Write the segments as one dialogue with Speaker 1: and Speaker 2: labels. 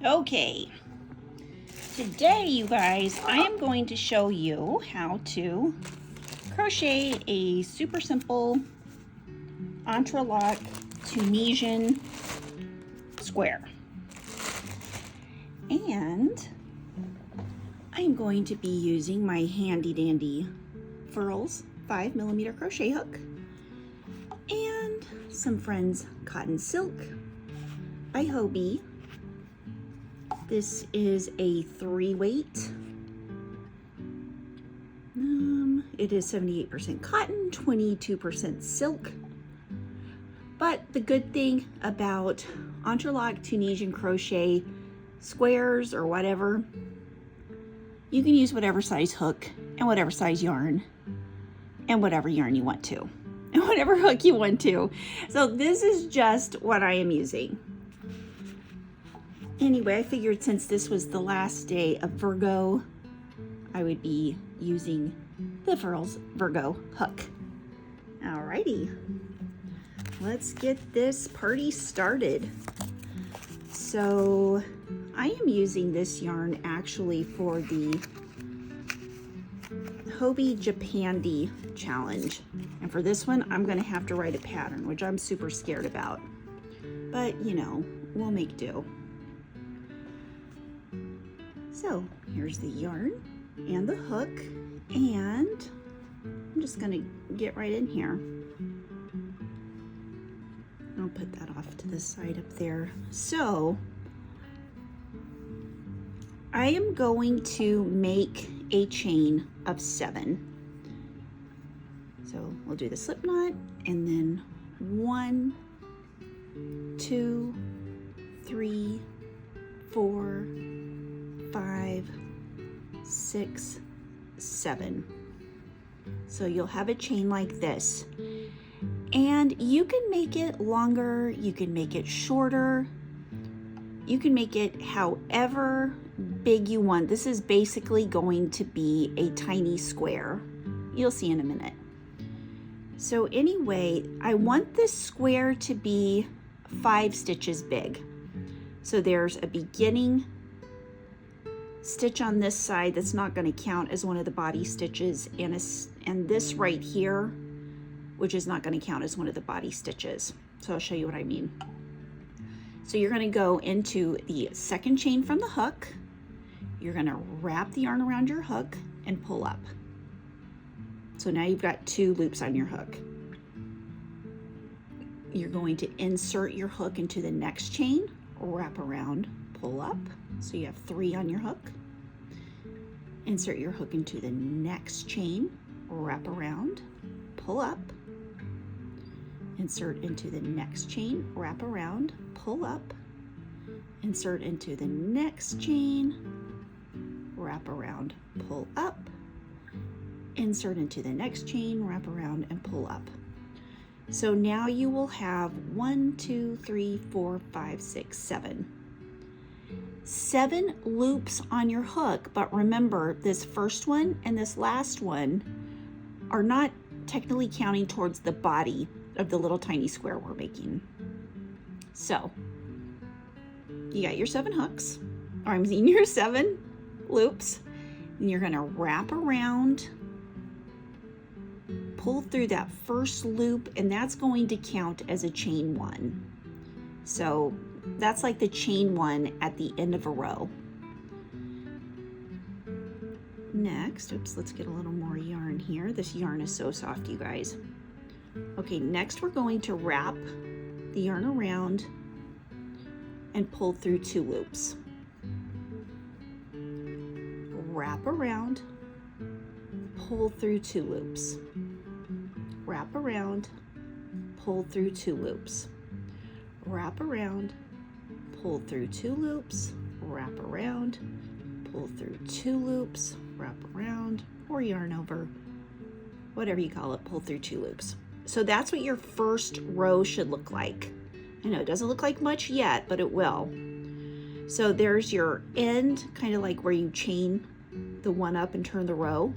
Speaker 1: Okay, today you guys, I am going to show you how to crochet a super simple Entrelac Tunisian square. And I'm going to be using my handy dandy Furls 5mm crochet hook and some Friends cotton silk by Hobie. This is a 3-weight. It is 78% cotton, 22% silk. But the good thing about Entrelac Tunisian crochet squares or whatever, you can use whatever size hook and whatever size yarn and whatever yarn you want to and whatever hook you want to. So this is just what I am using. Anyway, I figured since this was the last day of Virgo, I would be using the Furls Virgo hook. Alrighty, let's get this party started. So I am using this yarn actually for the Hobie Japandi challenge. And for this one, I'm gonna have to write a pattern, which I'm super scared about. But you know, we'll make do. So here's the yarn and the hook, and I'm just gonna get right in here. I'll put that off to the side up there. So I am going to make a chain of 7. So we'll do the slip knot and then 1, 2, 3, 4, 5, 6, 7. So you'll have a chain like this, and you can make it longer, you can make it shorter, you can make it however big you want. This is basically going to be a tiny square. You'll see in a minute. So anyway, I want this square to be 5 stitches big. So there's a beginning stitch on this side that's not going to count as one of the body stitches, and this right here, which is not going to count as one of the body stitches. So I'll show you what I mean. So you're going to go into the second chain from the hook. You're going to wrap the yarn around your hook and pull up. So now you've got 2 loops on your hook. You're going to insert your hook into the next chain, wrap around, pull up. So you have 3 on your hook. Insert your hook into the next chain, wrap around, pull up. Insert into the next chain, wrap around, pull up. Insert into the next chain, wrap around, pull up. Insert into the next chain, wrap around, and pull up. So now you will have 1, 2, 3, 4, 5, 6, 7. 7 loops on your hook, but remember this first one and this last one are not technically counting towards the body of the little tiny square we're making. So you got your 7 hooks, or I'm seeing your 7 loops, and you're gonna wrap around, pull through that first loop, and that's going to count as a chain 1. So that's like the chain 1 at the end of a row. Next, let's get a little more yarn here. This yarn is so soft, you guys. Okay, next we're going to wrap the yarn around and pull through 2 loops. Wrap around, pull through 2 loops. Wrap around, pull through 2 loops. Wrap around, pull through 2 loops, wrap around, pull through 2 loops, wrap around, or yarn over, whatever you call it, pull through 2 loops. So that's what your first row should look like. I know it doesn't look like much yet, but it will. So there's your end, kind of like where you chain the one up and turn the row.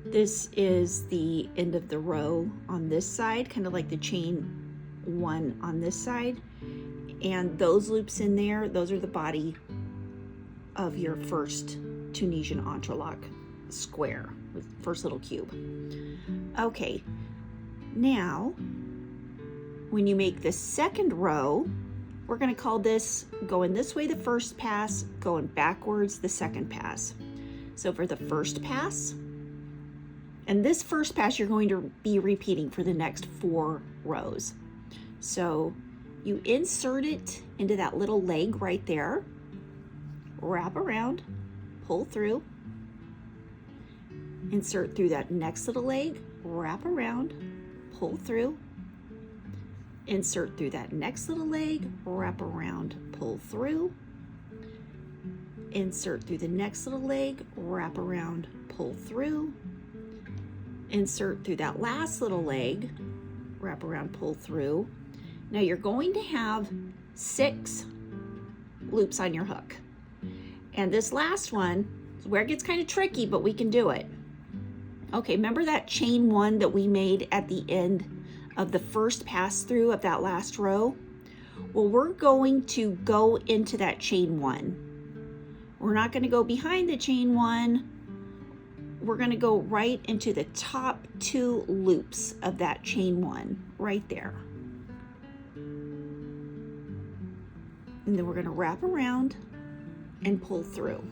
Speaker 1: This is the end of the row on this side, kind of like the chain 1 on this side. And those loops in there, those are the body of your first Tunisian Entrelac square, with first little cube. Okay, now when you make the second row, we're going to call this going this way the first pass, going backwards the second pass. So for the first pass, and this first pass you're going to be repeating for the next 4 rows. So you insert it into that little leg right there, wrap around, pull through, insert through that next little leg, wrap around, pull through, insert through that next little leg, wrap around, pull through, insert through the next little leg, wrap around, pull through, insert through that last little leg, wrap around, pull through. Now you're going to have 6 loops on your hook. And this last one is where it gets kind of tricky, but we can do it. Okay, remember that chain 1 that we made at the end of the first pass through of that last row? Well, we're going to go into that chain 1. We're not going to go behind the chain 1. We're going to go right into the top 2 loops of that chain 1 right there. And then we're going to wrap around and pull through.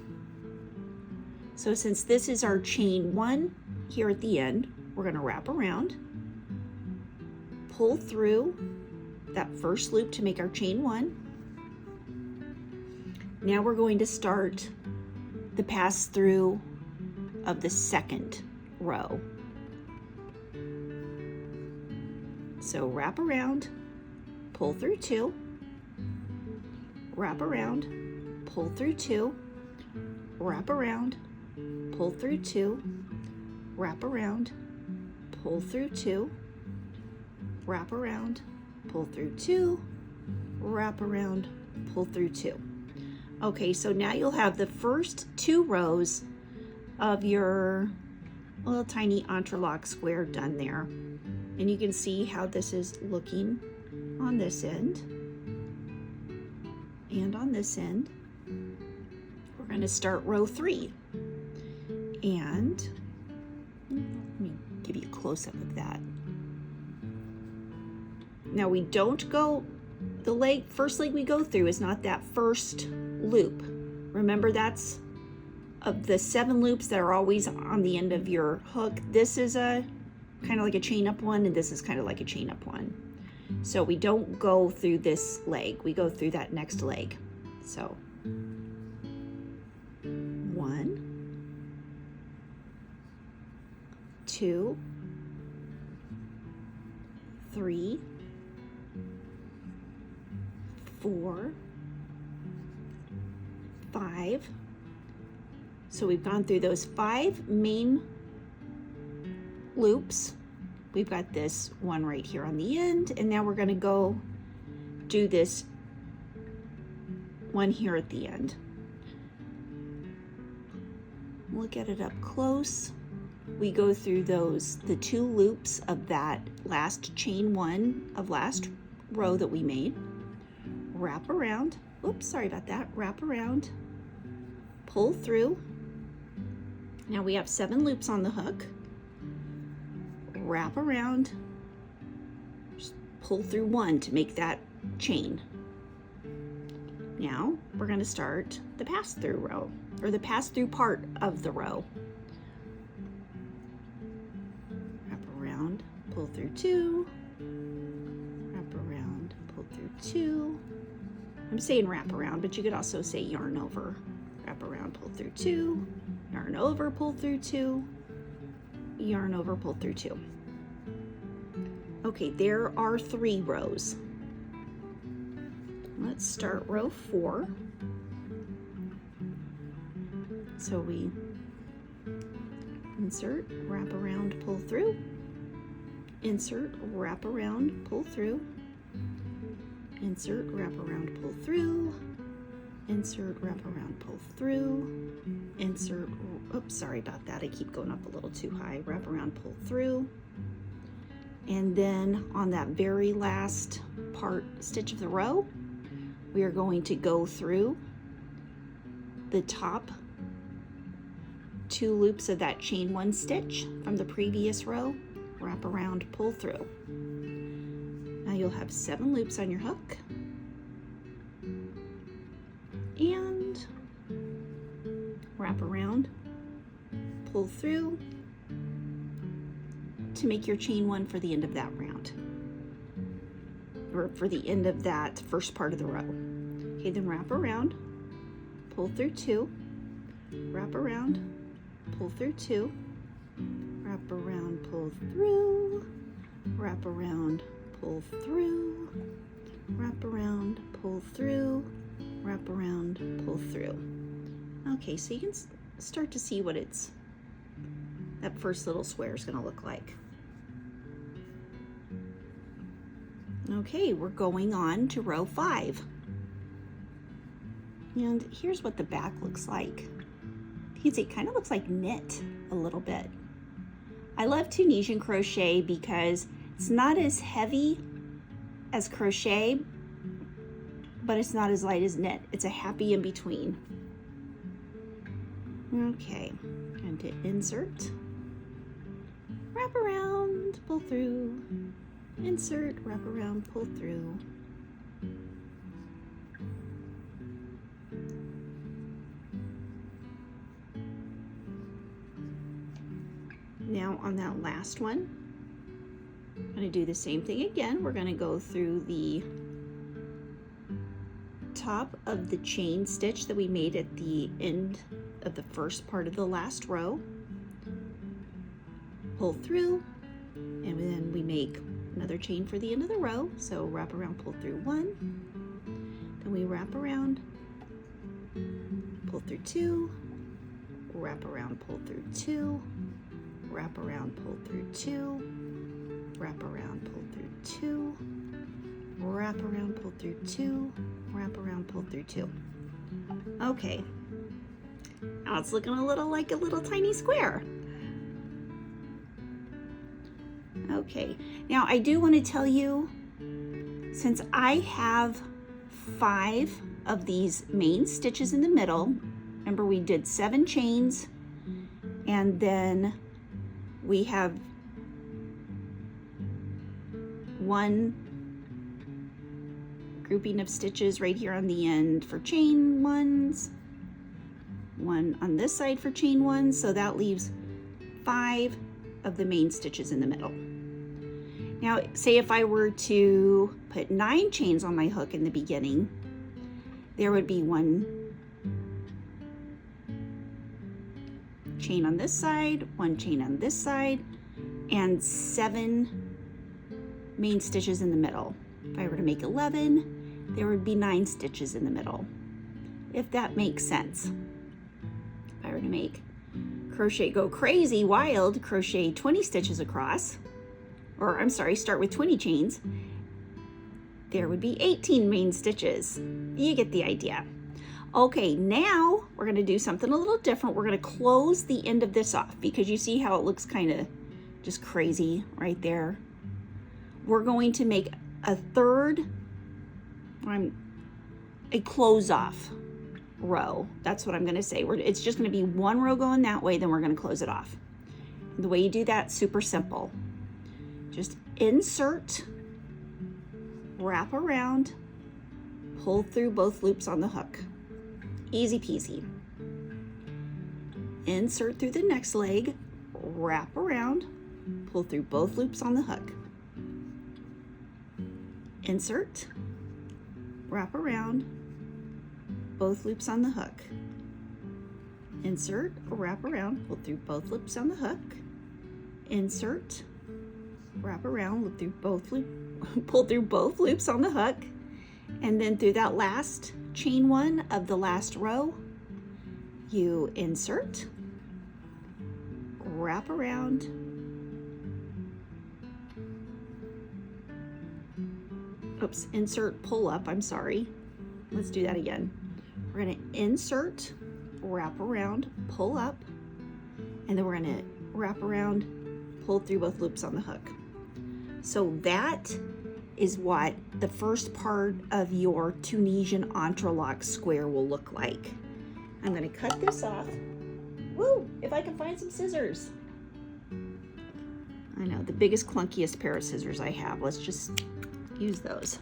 Speaker 1: So since this is our chain 1 here at the end, we're going to wrap around, pull through that first loop to make our chain 1. Now we're going to start the pass through of the second row. So wrap around, pull through 2, wrap around, pull through 2, wrap around, pull through 2, wrap around, pull through 2, wrap around, pull through 2, wrap around, pull through 2. Okay, so now you'll have the first 2 rows of your little tiny entrelac square done there. And you can see how this is looking on this end and on this end. We're going to start row 3. And let me give you a close-up of that. Now we don't go, the first leg we go through is not that first loop. Remember, that's of the 7 loops that are always on the end of your hook. This is a kind of like a chain up one, and this is kind of like a chain up one. So we don't go through this leg, we go through that next leg. So 1, 2, 3, 4, 5. So we've gone through those 5 main loops. We've got this one right here on the end, and now we're going to go do this one here at the end. Look at it up close. We go through the 2 loops of that last chain 1 of last row that we made. Wrap around, oops, sorry about that, wrap around, pull through. Now we have 7 loops on the hook. Wrap around, just pull through 1 to make that chain. Now we're going to start the pass-through row, or the pass-through part of the row. Wrap around, pull through 2, wrap around, pull through 2. I'm saying wrap around, but you could also say yarn over. Wrap around, pull through 2, yarn over, pull through 2, yarn over, pull through 2. Okay, there are 3 rows. Let's start row 4. So we insert, wrap around, pull through, insert, wrap around, pull through, insert, wrap around, pull through, insert, wrap around, pull through, insert, oops, sorry about that, I keep going up a little too high, wrap around, pull through, and then on that very last stitch of the row, we are going to go through the top 2 loops of that chain 1 stitch from the previous row, wrap around, pull through. Now you'll have 7 loops on your hook, and wrap around, pull through to make your chain 1 for the end of that round, or for the end of that first part of the row. Okay, then wrap around, pull through 2, wrap around, pull through 2, wrap around, pull through, wrap around, pull through, wrap around, pull through, wrap around, pull through. Okay, so you can start to see what that first little square is going to look like. Okay, we're going on to row 5. And here's what the back looks like. You can see it kind of looks like knit a little bit. I love Tunisian crochet because it's not as heavy as crochet, but it's not as light as knit. It's a happy in between. Okay, going to insert, wrap around, pull through, insert, wrap around, pull through. Now on that last one, I'm going to do the same thing again. We're going to go through the top of the chain stitch that we made at the end of the first part of the last row, pull through, and then we make another chain for the end of the row. So wrap around, pull through 1, then we wrap around, pull through 2, wrap around, pull through 2, wrap around, pull through 2, wrap around, pull through 2, wrap around, pull through 2, wrap around, pull through 2. Okay, now it's looking a little like a little tiny square. Okay, now I do want to tell you, since I have 5 of these main stitches in the middle, remember we did 7 chains, and then we have 1 grouping of stitches right here on the end for chain 1s, 1 on this side for chain 1s, so that leaves 5 of the main stitches in the middle. Now, say if I were to put 9 chains on my hook in the beginning, there would be 1 chain on this side, 1 chain on this side, and 7 main stitches in the middle. If I were to make 11, there would be 9 stitches in the middle, if that makes sense. If I were to make crochet go crazy wild, crochet 20 stitches across, or I'm sorry, start with 20 chains, there would be 18 main stitches. You get the idea. Okay, now we're going to do something a little different. We're going to close the end of this off because you see how it looks kind of just crazy right there. We're going to make a close off row. That's what I'm going to say. It's just going to be 1 row going that way, then we're going to close it off. And the way you do that, super simple. Just insert, wrap around, pull through both loops on the hook. Easy peasy. Insert through the next leg, wrap around, pull through both loops on the hook. Insert, wrap around, both loops on the hook. Insert, wrap around, pull through both loops on the hook. Insert, wrap around, pull through both loops on the hook, and then through that last chain 1 of the last row, you insert, wrap around, insert, pull up, I'm sorry. Let's do that again. We're going to insert, wrap around, pull up, and then we're going to wrap around, pull through both loops on the hook. So that is what the first part of your Tunisian Entrelac square will look like. I'm going to cut this off. Woo! If I can find some scissors. I know, the biggest, clunkiest pair of scissors I have. Let's just use those.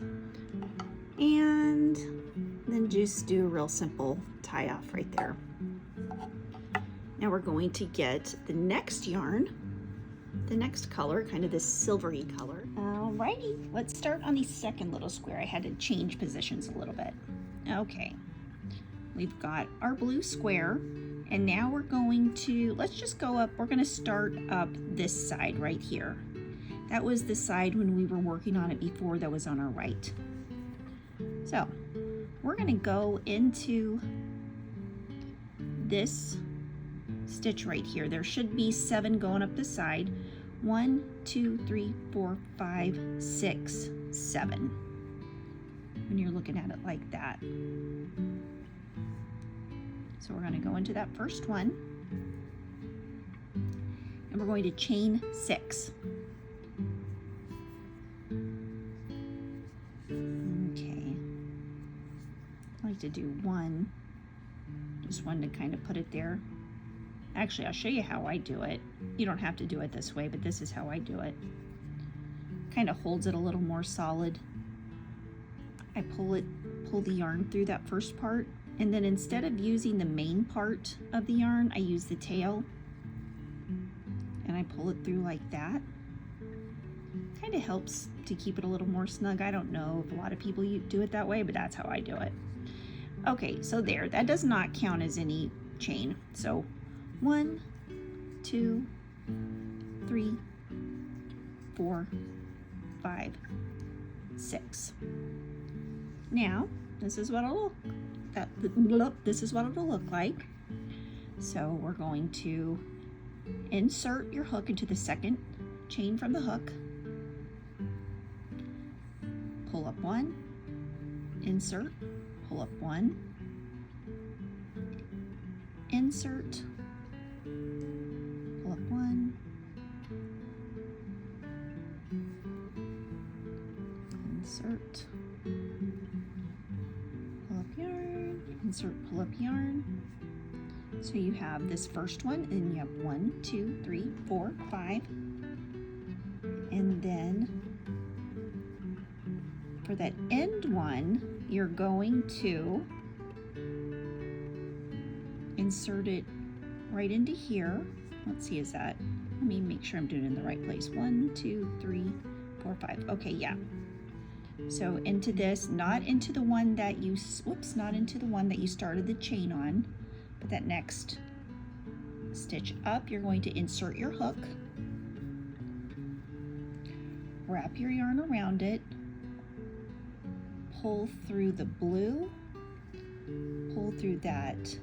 Speaker 1: And then just do a real simple tie off right there. Now we're going to get the next yarn, the next color, kind of this silvery color. Alrighty, let's start on the second little square. I had to change positions a little bit. Okay, we've got our blue square, and now we're going to, let's just go up, we're gonna start up this side right here. That was the side when we were working on it before that was on our right. So we're gonna go into this stitch right here. There should be 7 going up the side. 1, 2, 3, 4, 5, 6, 7. When you're looking at it like that. So we're going to go into that first one. And we're going to chain 6. Okay. I like to do 1. Just one to kind of put it there. Actually, I'll show you how I do it. You don't have to do it this way, but this is how I do it. Kind of holds it a little more solid. I pull the yarn through that first part, and then instead of using the main part of the yarn, I use the tail, and I pull it through like that. Kind of helps to keep it a little more snug. I don't know if a lot of people do it that way, but that's how I do it. Okay, so there, that does not count as any chain. So 1, 2, 3, 4, 5, 6. Now, this is what it'll look like. So we're going to insert your hook into the second chain from the hook. Pull up 1, insert, pull up 1, insert, pull up 1, insert, pull up yarn, insert, pull up yarn. So you have this first one, and you have 1, 2, 3, 4, 5, and then for that end one, you're going to insert it right into here. Let's see, is that, let me make sure I'm doing it in the right place. 1, 2, 3, 4, 5. Okay, yeah. So into this, not into the one that you, not into the one that you started the chain on, but that next stitch up, you're going to insert your hook, wrap your yarn around it, pull through the blue, pull through that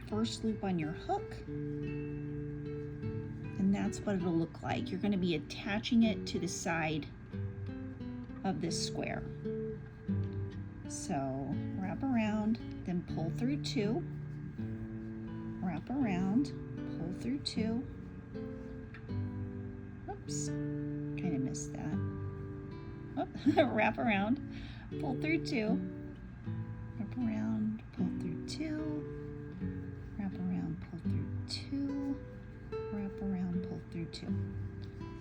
Speaker 1: first loop on your hook, and that's what it'll look like. You're going to be attaching it to the side of this square. So wrap around, then pull through 2, wrap around, pull through 2. Oops, kind of missed that. Oh, wrap around, pull through 2, wrap around, pull through 2, wrap around, pull through 2, wrap around, pull through 2.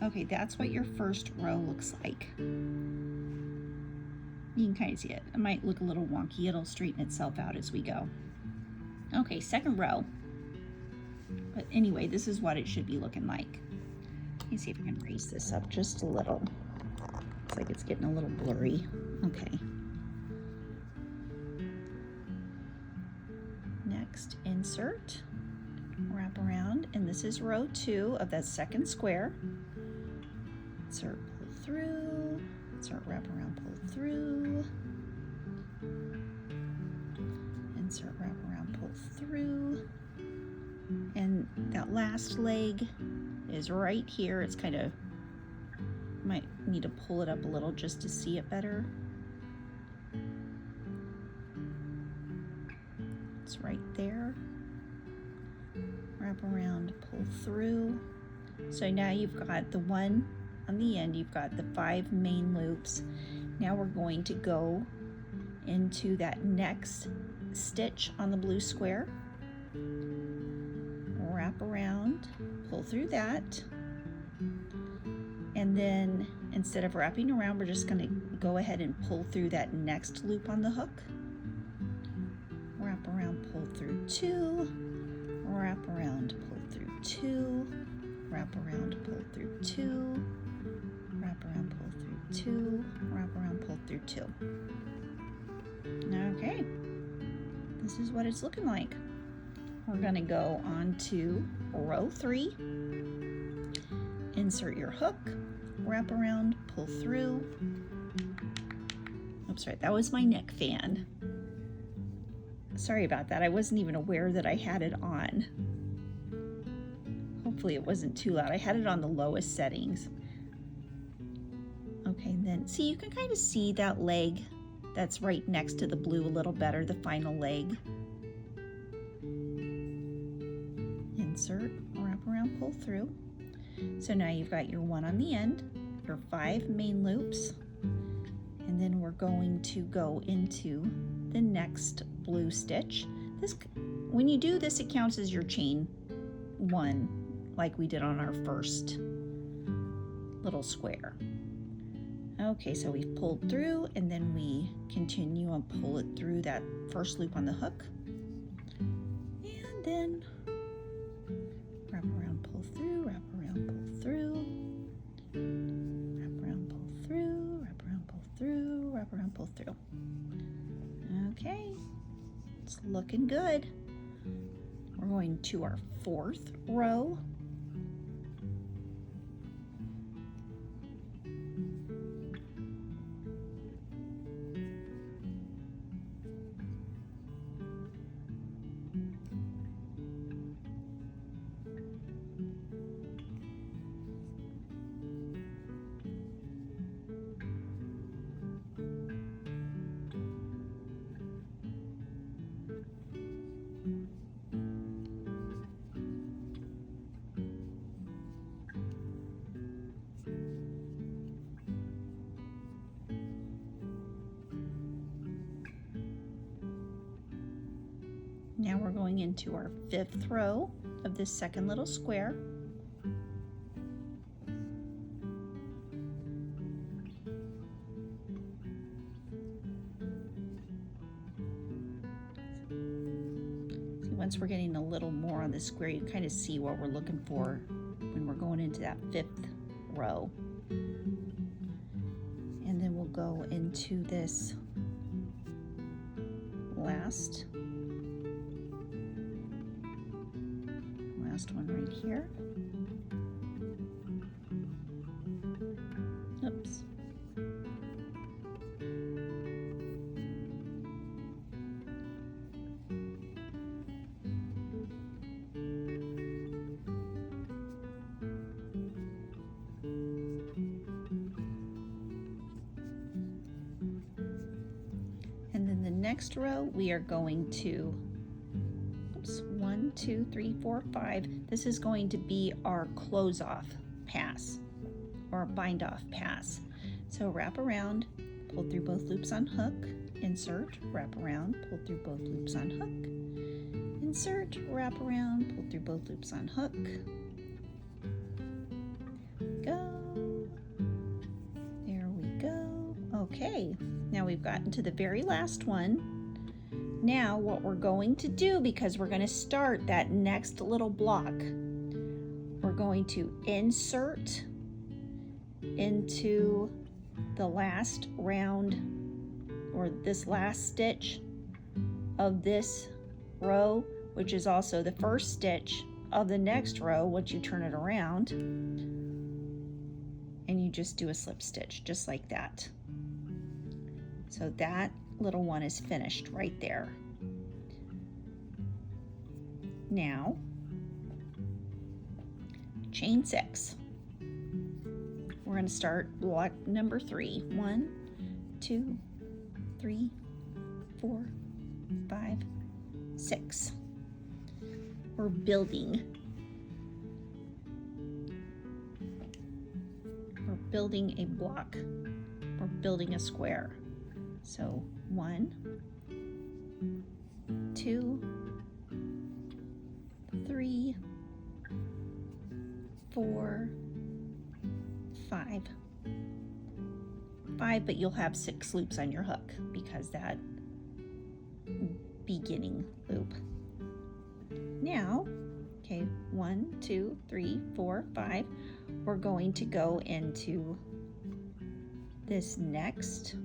Speaker 1: Okay, that's what your first row looks like. You can kind of see it. It might look a little wonky. It'll straighten itself out as we go. Okay, second row. But anyway, this is what it should be looking like. Let me see if I can raise this up just a little. Looks like it's getting a little blurry. Okay. Next, insert, wrap around, and this is row 2 of that second square. Insert, pull through, insert, wrap around, pull through, insert, wrap around, pull through, and that last leg is right here. It's kind of, might need to pull it up a little just to see it better. It's right there. Wrap around, pull through. So now you've got the one on the end. You've got the 5 main loops. Now we're going to go into that next stitch on the blue square, wrap around, pull through that, and then instead of wrapping around, we're just going to go ahead and pull through that next loop on the hook. Wrap around, pull through 2, wrap around, pull through 2, wrap around, pull through 2, wrap around, pull through 2, wrap around, pull through 2. Okay, this is what it's looking like. We're going to go on to row 3, insert your hook, wrap around, pull through. Oops, right, that was my neck fan. Sorry about that, I wasn't even aware that I had it on. Hopefully it wasn't too loud. I had it on the lowest settings. Okay, then see, you can kind of see that leg that's right next to the blue a little better, the final leg. Insert, wrap around, pull through. So now you've got your 1 on the end, your 5 main loops, and then we're going to go into the next blue stitch. This, when you do this, it counts as your chain 1, like we did on our first little square. Okay, so we've pulled through, and then we continue and pull it through that first loop on the hook, and then wrap around, pull through, wrap around, pull through, wrap around, pull through, wrap around, pull through, wrap around, pull through. Okay, it's looking good. We're going to our 4th row. Now we're going into our 5th row of this second little square. See, once we're getting a little more on the square, you can kind of see what we're looking for when we're going into that 5th row. And then we'll go into this last one right here. Oops. And then the next row we are going to 1, 2, 3, 4, 5. This is going to be our close off pass or bind off pass. So wrap around, pull through both loops on hook, insert, wrap around, pull through both loops on hook, insert, wrap around, pull through both loops on hook. Go. There we go. Okay, now we've gotten to the very last one. Now what we're going to do, because we're going to start that next little block, we're going to insert into the last round or this last stitch of this row, which is also the first stitch of the next row once you turn it around, and you just do a slip stitch just like that. So that little one is finished right there. Now, chain 6. We're going to start block number 3. 1, 2, 3, 4, 5, 6. We're building. We're building a block. We're building a square. So 1, 2, 3, 4, 5. 5, but you'll have 6 loops on your hook because that beginning loop. Now, okay, 1, 2, 3, 4, 5. We're going to go into this next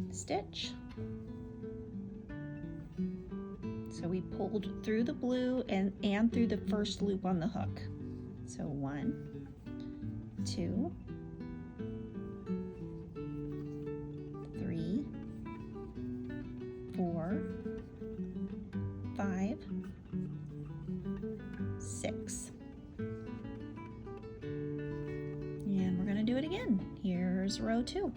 Speaker 1: stitch. So we pulled through the blue and through the first loop on the hook. So 1, 2, 3, 4, 5, 6. And we're going to do it again. Here's row 2.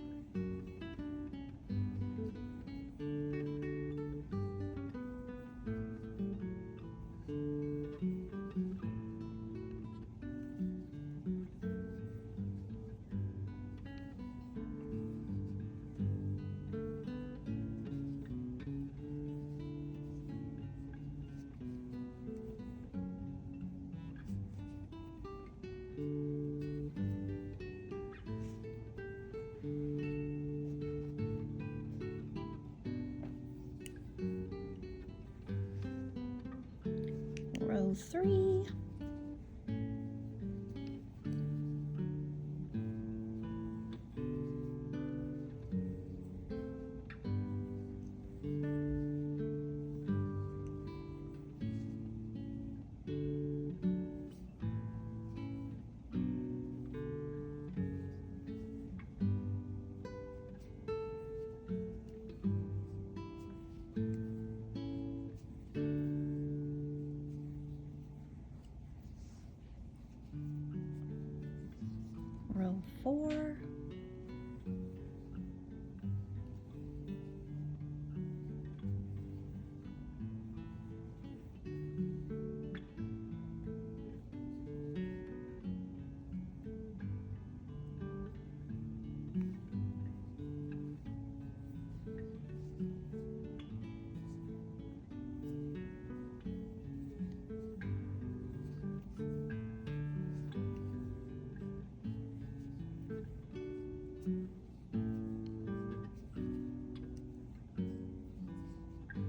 Speaker 1: Row 3. Row 4.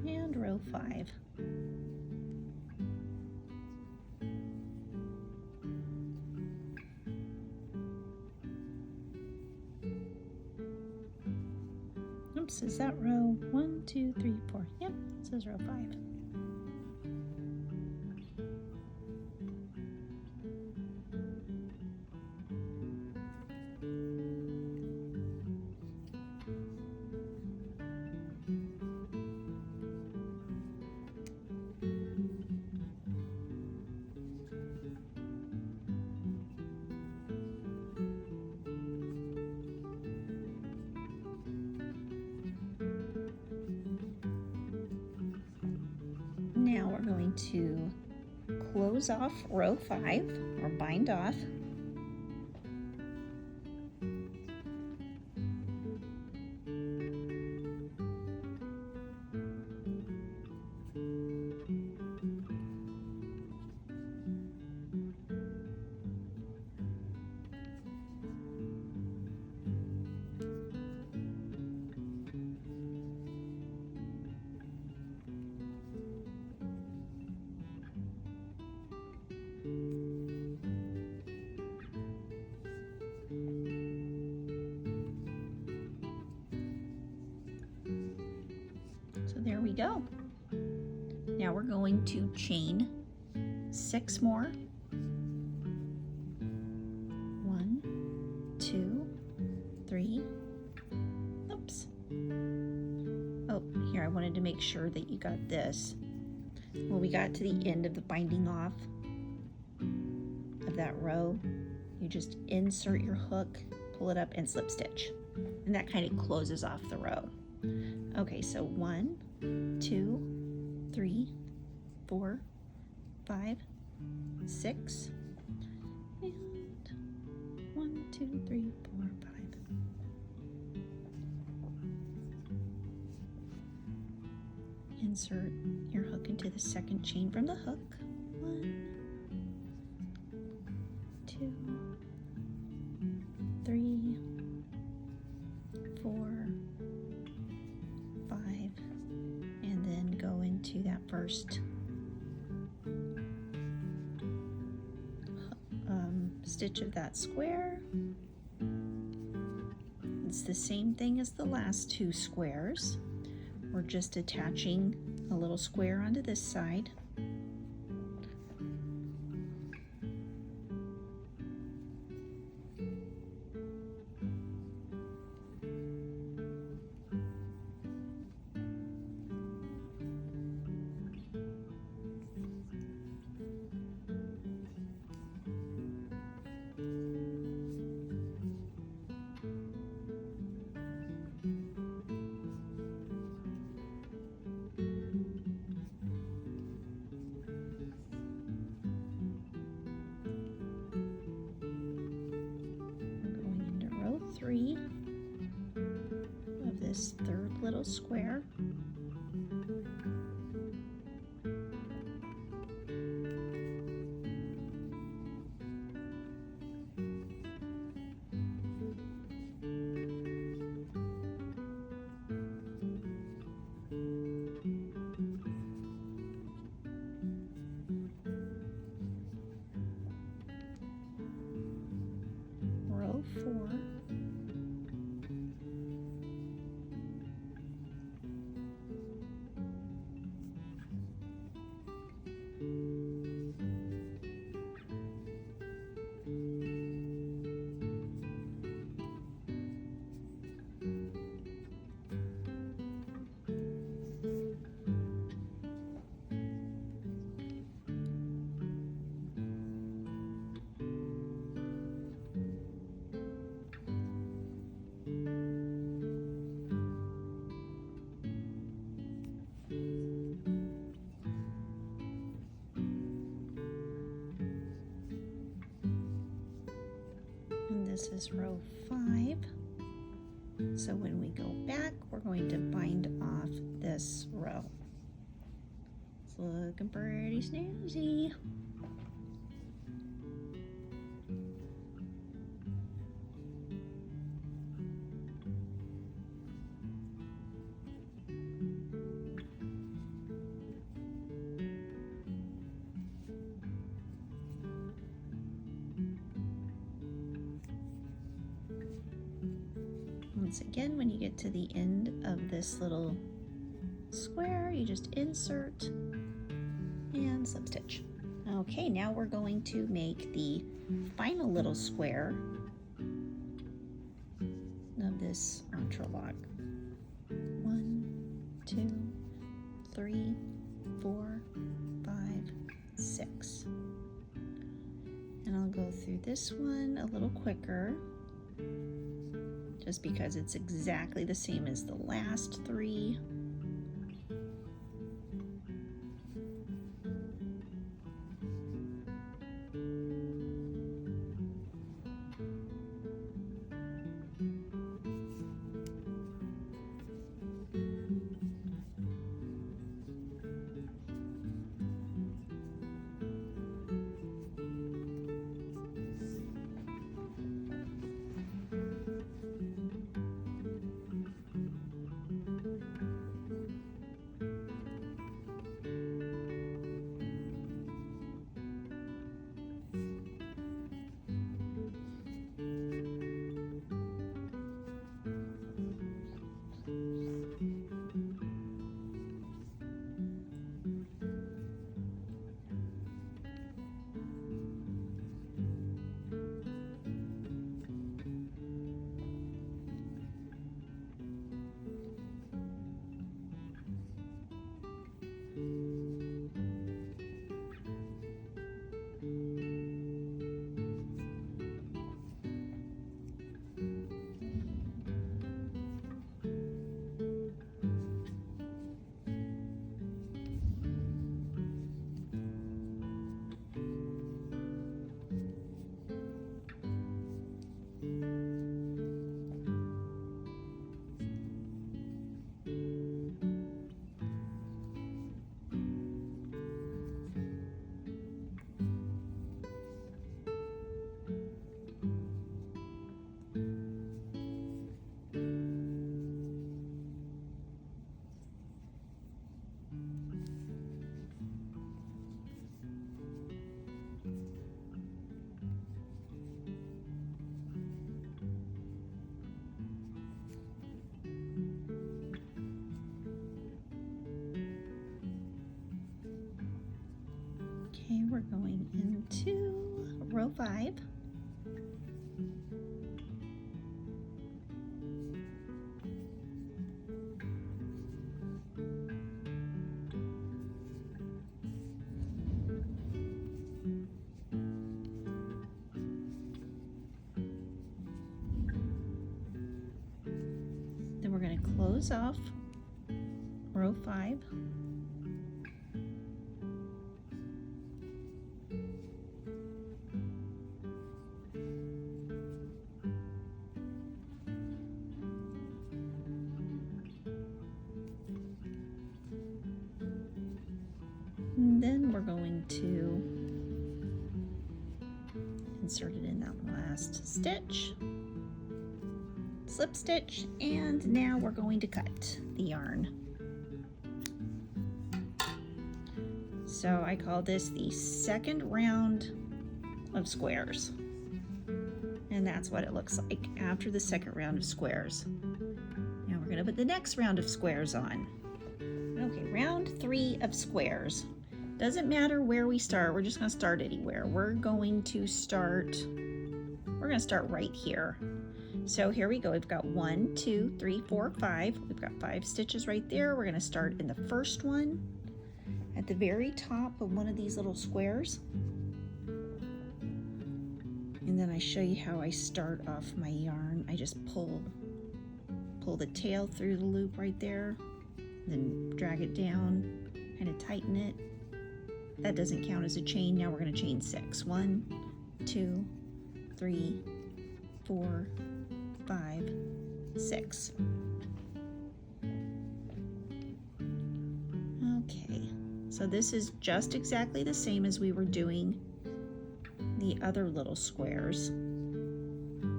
Speaker 1: And row 5. Oops, is that row 1, 2, 3, 4? Yep, this is row 5. Now we're going to close off row 5 or bind off. So there we go. Now we're going to chain 6 more. 1, 2, 3. Oops. Oh, here, I wanted to make sure that you got this. When we got to the end of the binding off of that row, you just insert your hook, pull it up, and slip stitch. And that kind of closes off the row. Okay, so 1, 2, 3, 4, 5, 6. 1, 2, 3, 4, 5. Insert your hook into the second chain from the hook. 1, 2, 3, 4, 5, and then go into that first stitch of that square. It's the same thing as the last two squares. We're just attaching a little square onto this side. Of this third little square. Row 4. This is row 5. So when we go back, we're going to bind off this row. It's looking pretty snazzy. Once again, when you get to the end of this little square, you just insert and slip stitch. Okay, now we're going to make the final little square of this entrelac. 1, 2, 3, 4, 5, 6. And I'll go through this one a little quicker, just because it's exactly the same as the last 3. to row 5. Then we're going to close off row 5. And then we're going to insert it in that last stitch, slip stitch, and now we're going to cut the yarn. So I call this the second round of squares, and that's what it looks like after the second round of squares. Now we're going to put the next round of squares on. Okay, round 3 of squares. Doesn't matter where we start, we're just going to start anywhere. We're going to start right here. So here we go. We've got 1, 2, 3, 4, 5. We've got 5 stitches right there. We're going to start in the first one at the very top of one of these little squares. And then I show you how I start off my yarn. I just pull the tail through the loop right there, then drag it down, kind of tighten it. That doesn't count as a chain. Now we're going to chain 6. 1, 2, 3, 4, 5, 6. Okay, so this is just exactly the same as we were doing the other little squares. And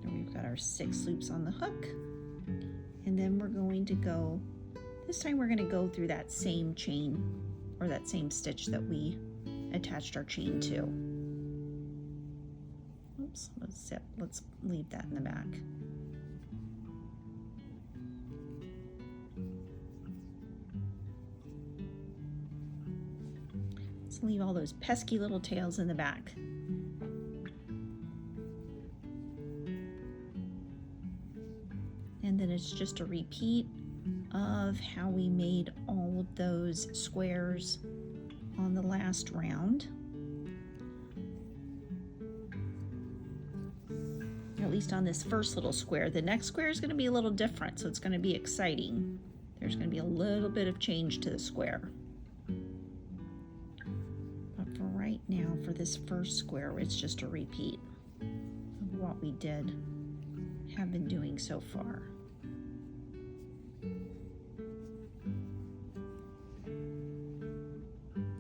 Speaker 1: we've got our 6 loops on the hook. And then we're going to go, this time we're going to go through that same chain or that same stitch that we attached our chain to. Oops, let's leave that in the back. Let's leave all those pesky little tails in the back. And then it's just a repeat of how we made all of those squares on the last round. At least on this first little square. The next square is going to be a little different, so it's going to be exciting. There's going to be a little bit of change to the square. But for right now, for this first square, it's just a repeat of what we have been doing so far.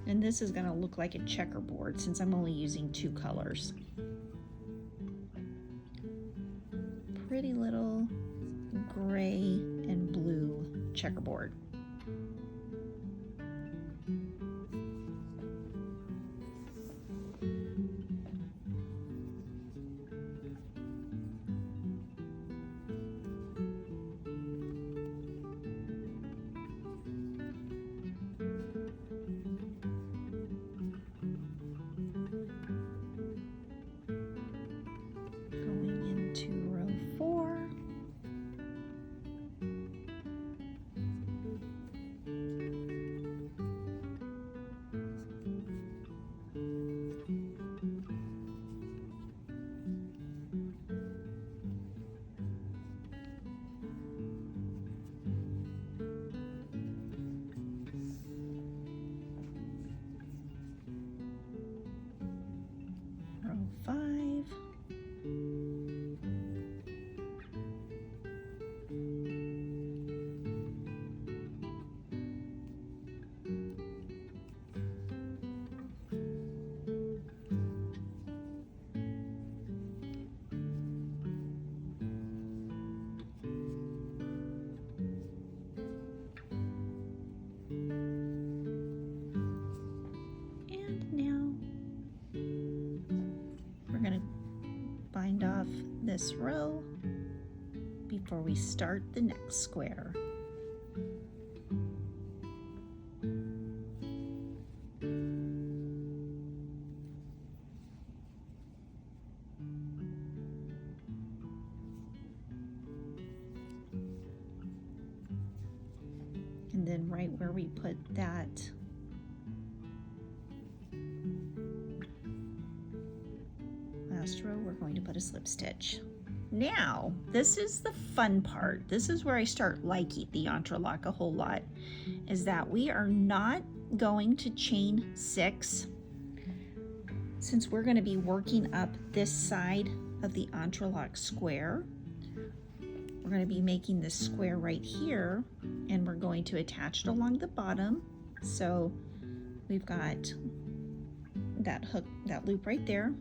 Speaker 1: And this is going to look like a checkerboard since I'm only using 2 colors. Pretty little gray and blue checkerboard. This row before we start the next square. then right where we put that last row, we're going to put a slip stitch. Now, this is the fun part. This is where I start liking the entrelac a whole lot, is that we are not going to chain 6. Since we're going to be working up this side of the entrelac square, we're going to be making this square right here, and we're going to attach it along the bottom. So we've got that hook, that loop right there.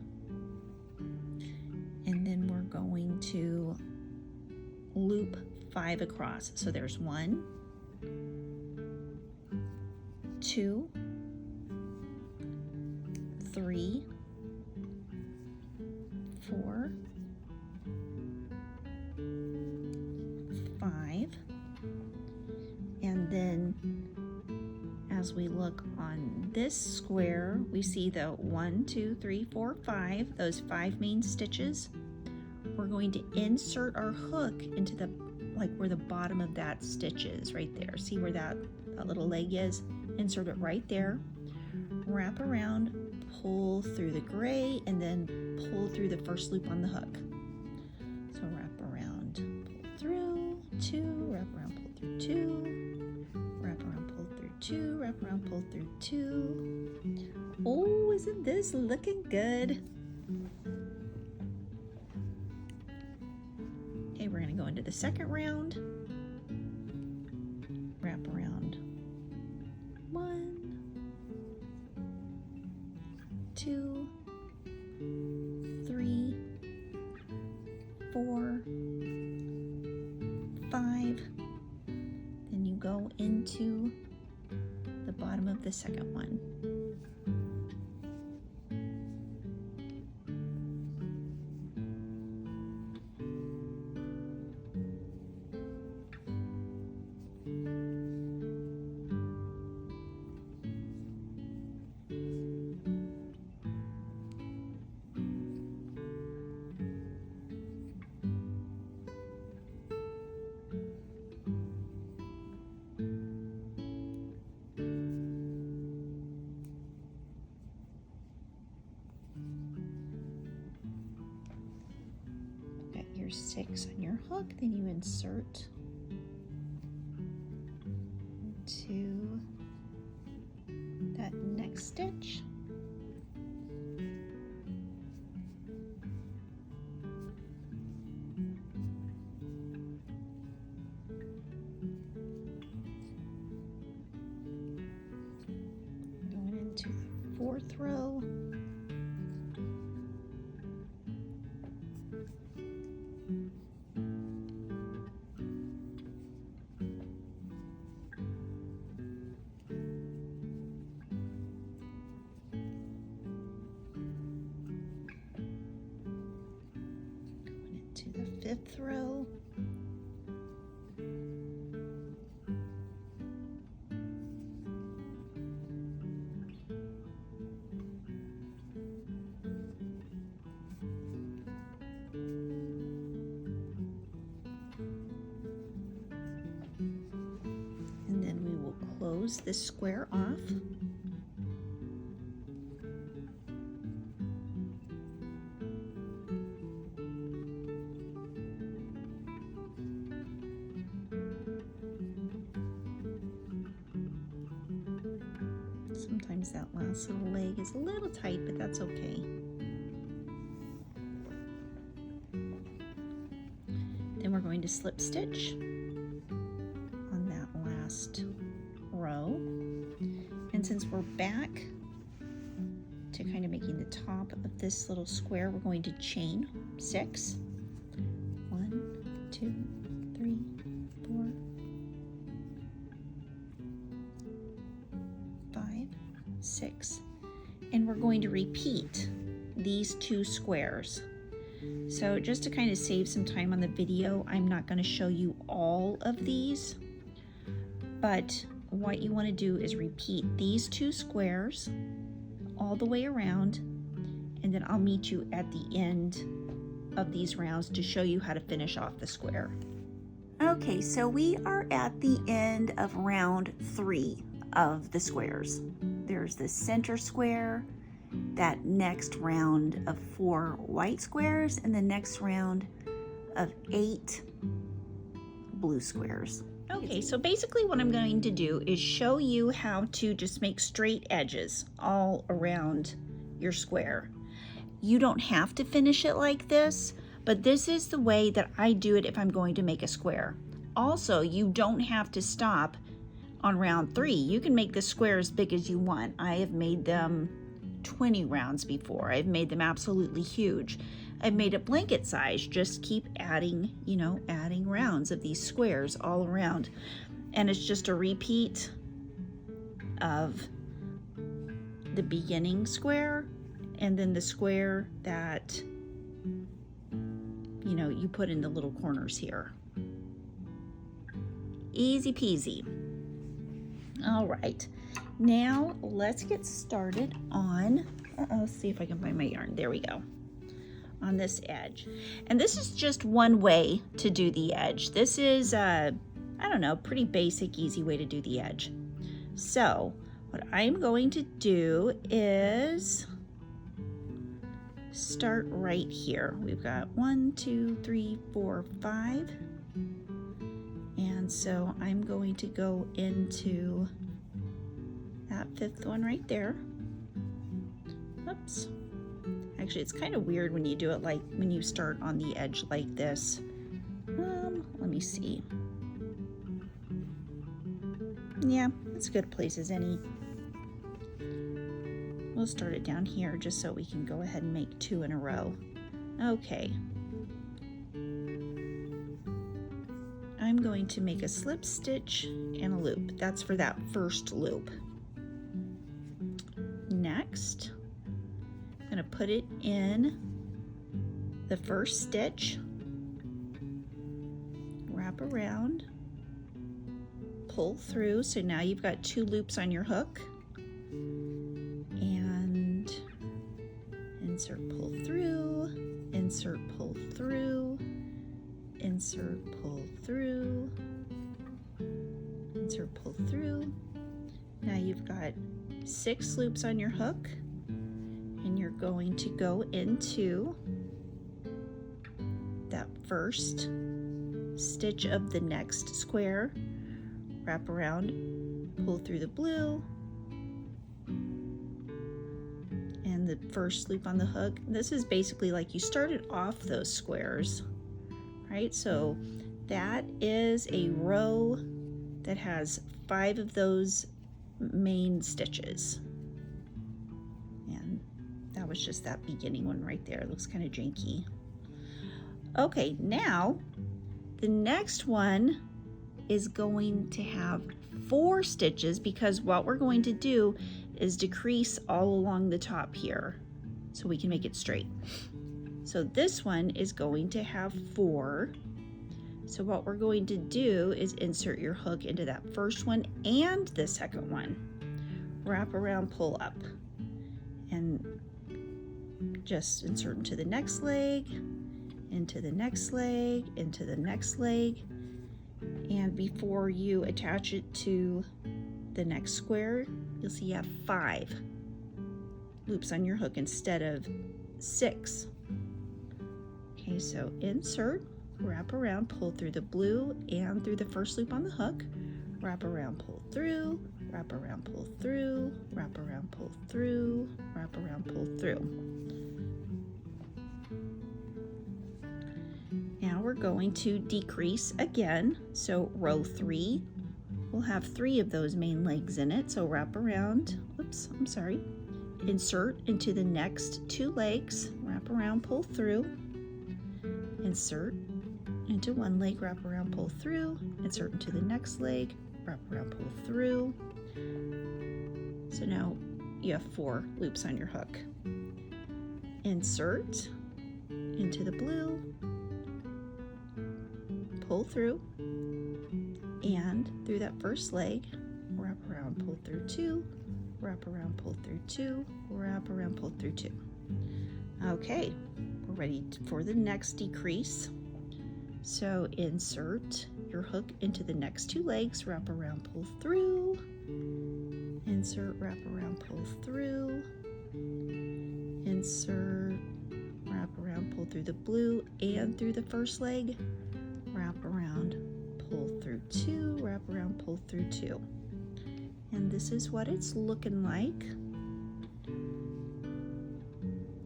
Speaker 1: And then we're going to loop 5 across. So there's 1, 2, 3, 4, 5, and then as we look on this square, we see the 1, 2, 3, 4, 5, those 5 main stitches. We're going to insert our hook into the, like where the bottom of that stitch is, right there. See where that little leg is? Insert it right there, wrap around, pull through the gray, and then pull through the first loop on the hook. So wrap around, pull through, 2, wrap around, pull through 2, wrap around, pull through 2, wrap around, pull through 2. Oh, isn't this looking good? Okay, we're going to go into the second round. Wrap around 1, 2, 3, 4, 5. Then you go into the bottom of the second one. Your 6 on your hook, then you insert to that next stitch. Going into the 4th row. To the 5th row. And then we will close this square off. Sometimes that last little leg is a little tight, but that's okay. Then we're going to slip stitch on that last row. And since we're back to kind of making the top of this little square, we're going to chain 6. 1, 2, 3, 4, 6, and we're going to repeat these 2 squares. So just to kind of save some time on the video, I'm not going to show you all of these, but what you want to do is repeat these 2 squares all the way around, and then I'll meet you at the end of these rounds to show you how to finish off the square. Okay, so we are at the end of round 3 of the squares. There's the center square, that next round of 4 white squares, and the next round of 8 blue squares. Okay, so basically what I'm going to do is show you how to just make straight edges all around your square. You don't have to finish it like this, but this is the way that I do it if I'm going to make a square. Also, you don't have to stop on round 3. You can make the square as big as you want. I have made them 20 rounds before. I've made them absolutely huge. I've made it blanket size. Just keep adding, adding rounds of these squares all around. And it's just a repeat of the beginning square and then the square that, you put in the little corners here. Easy peasy. All right, now let's get started on, let's see if I can find my yarn. There we go. On this edge. And this is just one way to do the edge. This is, pretty basic, easy way to do the edge. So what I'm going to do is start right here. We've got 1, 2, 3, 4, 5. And so I'm going to go into that 5th one right there. Oops. Actually, it's kind of weird when you do it like when you start on the edge like this. Let me see. Yeah, it's as good a place as any. We'll start it down here just so we can go ahead and make 2 in a row. Okay. I'm going to make a slip stitch and a loop. That's for that first loop. Next, I'm going to put it in the first stitch, wrap around, pull through. So now you've got 2 loops on your hook, and insert, pull through, insert, pull through, insert, pull through, insert, pull through. Now you've got 6 loops on your hook, and you're going to go into that first stitch of the next square, wrap around, pull through the blue, and the first loop on the hook. This is basically like you started off those squares, right? So that is a row that has 5 of those main stitches. And that was just that beginning one right there. It looks kind of janky. Okay, now the next one is going to have 4 stitches because what we're going to do is decrease all along the top here so we can make it straight. So this one is going to have 4. So what we're going to do is insert your hook into that first one and the second one. Wrap around, pull up, and just insert into the next leg, into the next leg, into the next leg. And before you attach it to the next square, you'll see you have 5 loops on your hook instead of 6. Okay, so insert, wrap around, pull through the blue and through the first loop on the hook, wrap around, pull through, wrap around, pull through, wrap around, pull through, wrap around, pull through. Now we're going to decrease again. So row 3 will have 3 of those main legs in it. So wrap around, insert into the next 2 legs, wrap around, pull through, insert into 1 leg, wrap around, pull through, insert into the next leg, wrap around, pull through. So now you have 4 loops on your hook. Insert into the blue, pull through, and through that first leg, wrap around, pull through 2, wrap around, pull through 2, wrap around, pull through 2. Okay, we're ready for the next decrease. So insert your hook into the next two legs, wrap around, pull through, insert, wrap around, pull through, insert, wrap around, pull through the blue and through the first leg, wrap around, pull through two, wrap around, pull through two. And this is what it's looking like.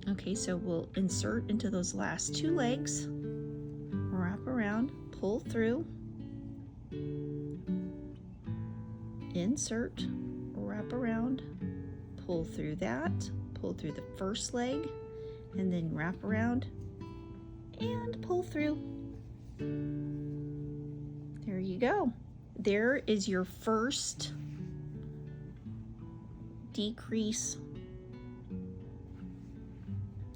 Speaker 1: Okay, so we'll insert into those last two legs, wrap around, pull through, insert, wrap around, pull through that, pull through the first leg, and then wrap around and pull through. There you go. There is your first decrease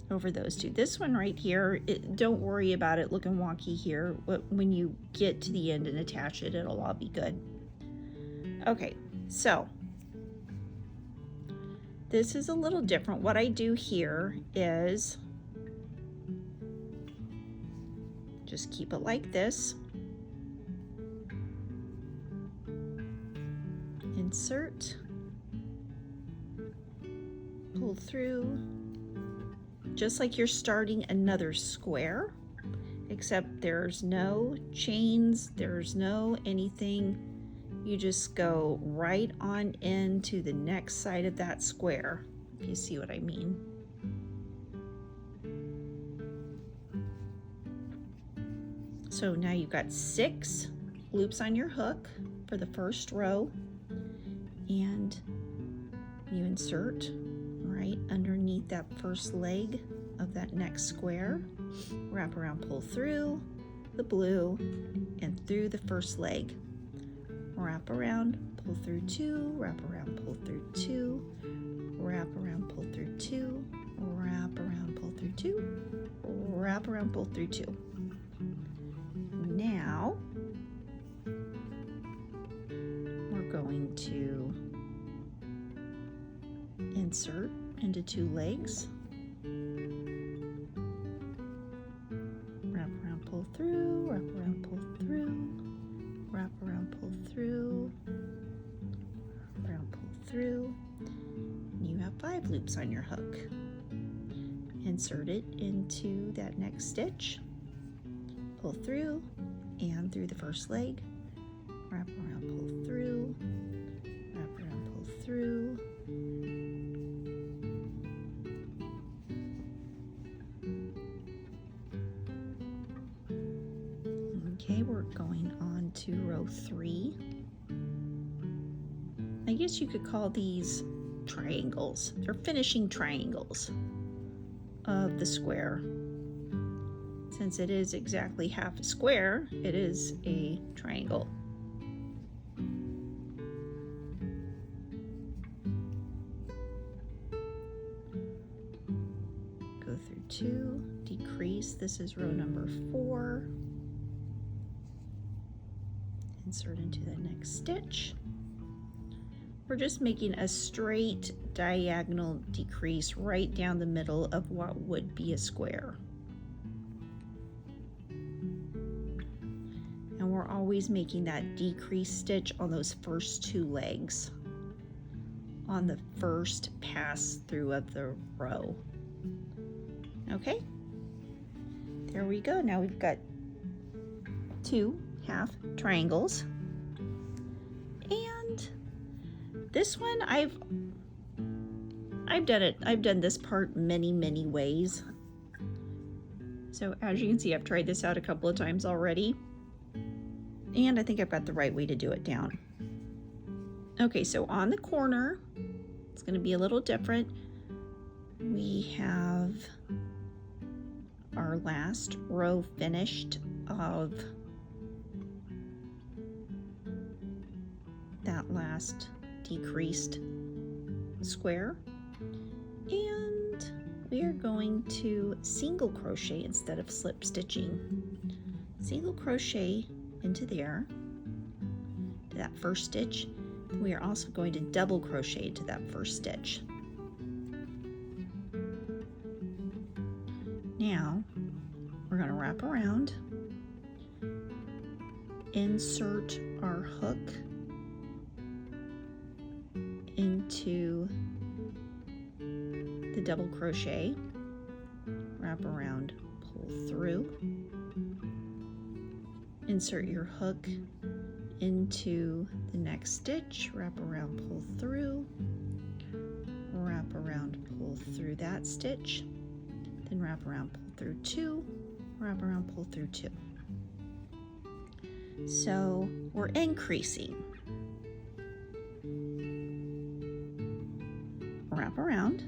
Speaker 1: over those two. This one right here, don't worry about it looking wonky here. When you get to the end and attach it, it'll all be good. Okay, so this is a little different. What I do here is just keep it like this. Insert, pull through, just like you're starting another square, except there's no chains, there's no anything. You just go right on into the next side of that square, if you see what I mean. So now you've got 6 loops on your hook for the first row, and you insert right underneath that first leg of that next square, wrap around, pull through the blue and through the first leg, wrap around, pull through 2, wrap around, pull through 2, wrap around, pull through 2, wrap around, pull through 2, wrap around, pull through 2. Now we're going to insert into 2 legs, wrap around, pull through, wrap around, pull through, wrap around, pull through, wrap around, pull through. And you have 5 loops on your hook. Insert it into that next stitch, pull through and through the first leg, wrap around, pull through, wrap around, pull through, okay, we're going on to row 3. I guess you could call these triangles. They're finishing triangles of the square. Since it is exactly half a square, it is a triangle. Go through 2, decrease. This is row number 4. Insert into the next stitch. We're just making a straight diagonal decrease right down the middle of what would be a square. And we're always making that decrease stitch on those first 2 legs, on the first pass through of the row. Okay, there we go. Now we've got 2 half triangles, and this one I've done this part many ways. So as you can see, I've tried this out a couple of times already, and I think I've got the right way to do it down. Okay, so on the corner, it's going to be a little different. We have our last row finished of that last decreased square, and we are going to single crochet instead of slip stitching. Single crochet into there to that first stitch. We are also going to double crochet to that first stitch. Now we're going to wrap around, insert our hook into the double crochet, wrap around, pull through, insert your hook into the next stitch, wrap around, pull through, wrap around, pull through that stitch, then wrap around, pull through two, wrap around, pull through two. So we're increasing. Wrap around,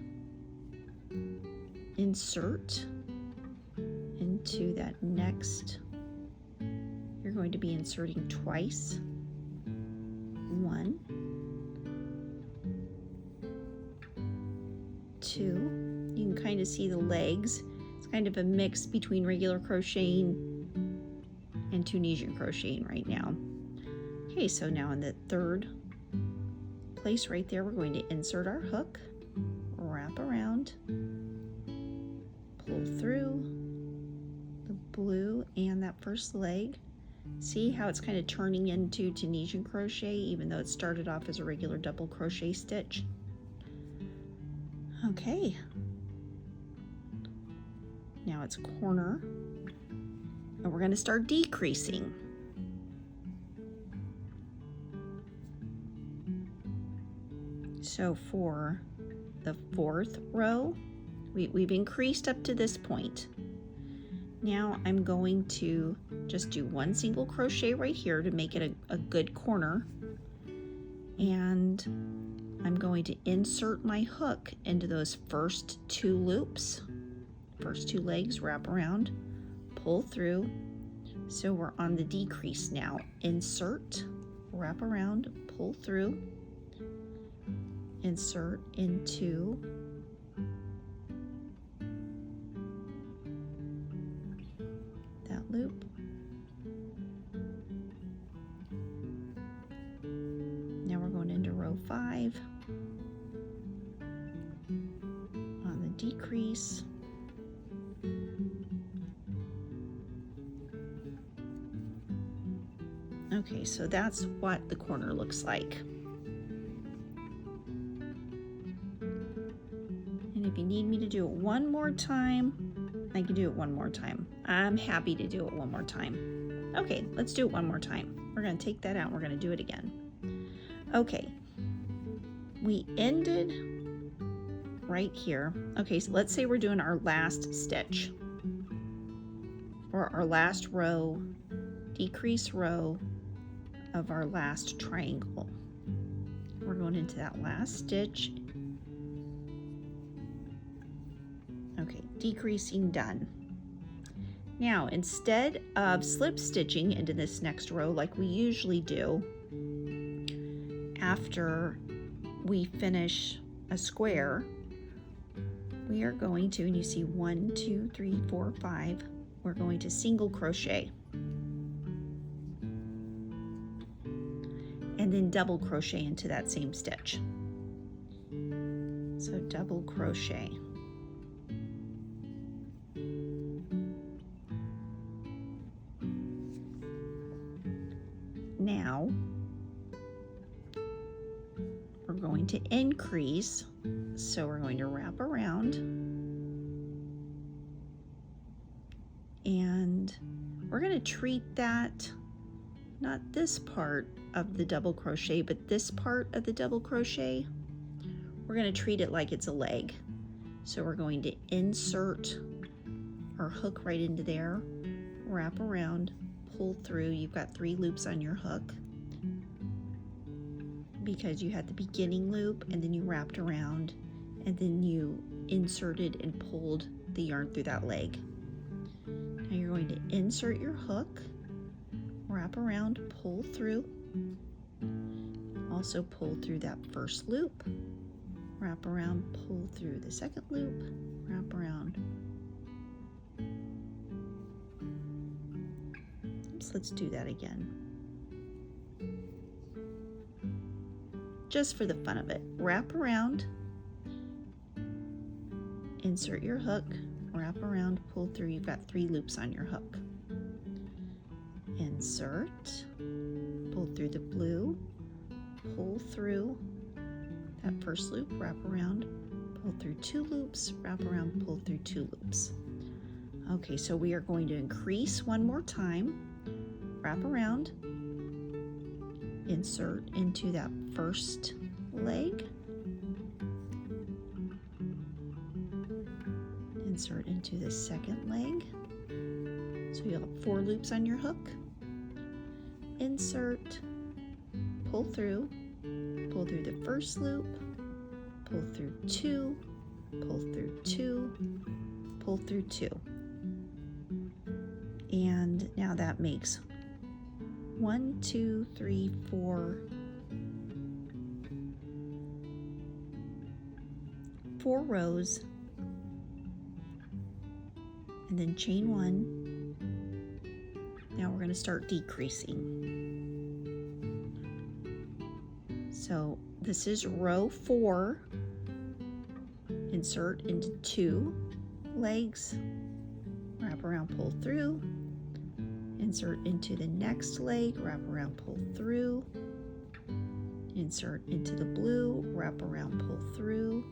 Speaker 1: insert into that next. You're going to be inserting twice. One, two. You can kind of see the legs. It's kind of a mix between regular crocheting and Tunisian crocheting right now. Okay, so now in the third place right there, we're going to insert our hook, wrap around, pull through the blue and that first leg. See how it's kind of turning into Tunisian crochet even though it started off as a regular double crochet stitch. Okay, now it's corner, and we're going to start decreasing. So for the fourth row, we've increased up to this point. Now I'm going to just do one single crochet right here to make it a good corner, and I'm going to insert my hook into those first two loops, first two legs, wrap around, pull through. So we're on the decrease now. Insert, wrap around, pull through, insert into that loop. Now we're going into row 5 on the decrease. Okay, so that's what the corner looks like. And if you need me to do it one more time, I can do it one more time. I'm happy to do it one more time. Okay, let's do it one more time. We're going to take that out and we're going to do it again. Okay, we ended right here. Okay, so let's say we're doing our last stitch or our last row, decrease row of our last triangle. We're going into that last stitch. Okay, decreasing, done. Now, instead of slip stitching into this next row like we usually do after we finish a square, we are going to, and you see 1, 2, 3, 4, 5, we're going to single crochet and then double crochet into that same stitch. So double crochet. Now we're going to increase, so we're going to wrap around and we're going to treat that, not this part of the double crochet, but this part of the double crochet, we're going to treat it like it's a leg. So we're going to insert our hook right into there, wrap around, pull through. You've got 3 loops on your hook because you had the beginning loop and then you wrapped around and then you inserted and pulled the yarn through that leg. Now you're going to insert your hook, wrap around, pull through, also pull through that first loop, wrap around, pull through the second loop, wrap around. Oops, let's do that again. Just for the fun of it, wrap around, insert your hook, wrap around, pull through. You've got 3 loops on your hook. insert, pull through the blue, pull through that first loop, wrap around, pull through 2 loops, wrap around, pull through 2 loops. Okay, so we are going to increase one more time, wrap around, insert into that first leg, insert into the second leg. So you'll have 4 loops on your hook, insert, pull through the first loop, pull through 2, pull through 2, pull through 2. And now that makes 1, 2, 3, 4 rows, and then chain 1. Now we're going to start decreasing. So this is row 4. Insert into 2 legs, wrap around, pull through, insert into the next leg, wrap around, pull through, insert into the blue, wrap around, pull through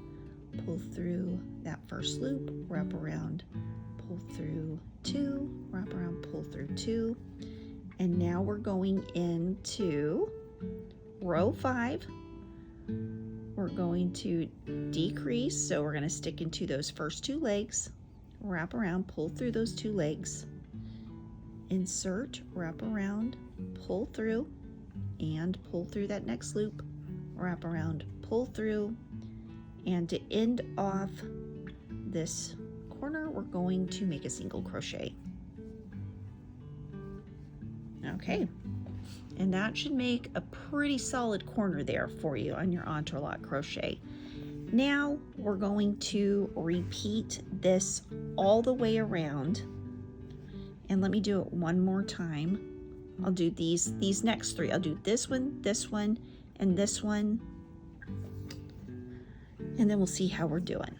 Speaker 1: that first loop, wrap around, pull through 2, wrap around, pull through 2. And now we're going into row 5. We're going to decrease, so we're going to stick into those first 2 legs, wrap around, pull through those 2 legs, insert, wrap around, pull through, and pull through that next loop, wrap around, pull through, and to end off this corner, we're going to make a single crochet. Okay, and that should make a pretty solid corner there for you on your entrelac crochet. Now we're going to repeat this all the way around, and let me do it one more time. I'll do these next 3. I'll do this one, and this one, and then we'll see how we're doing.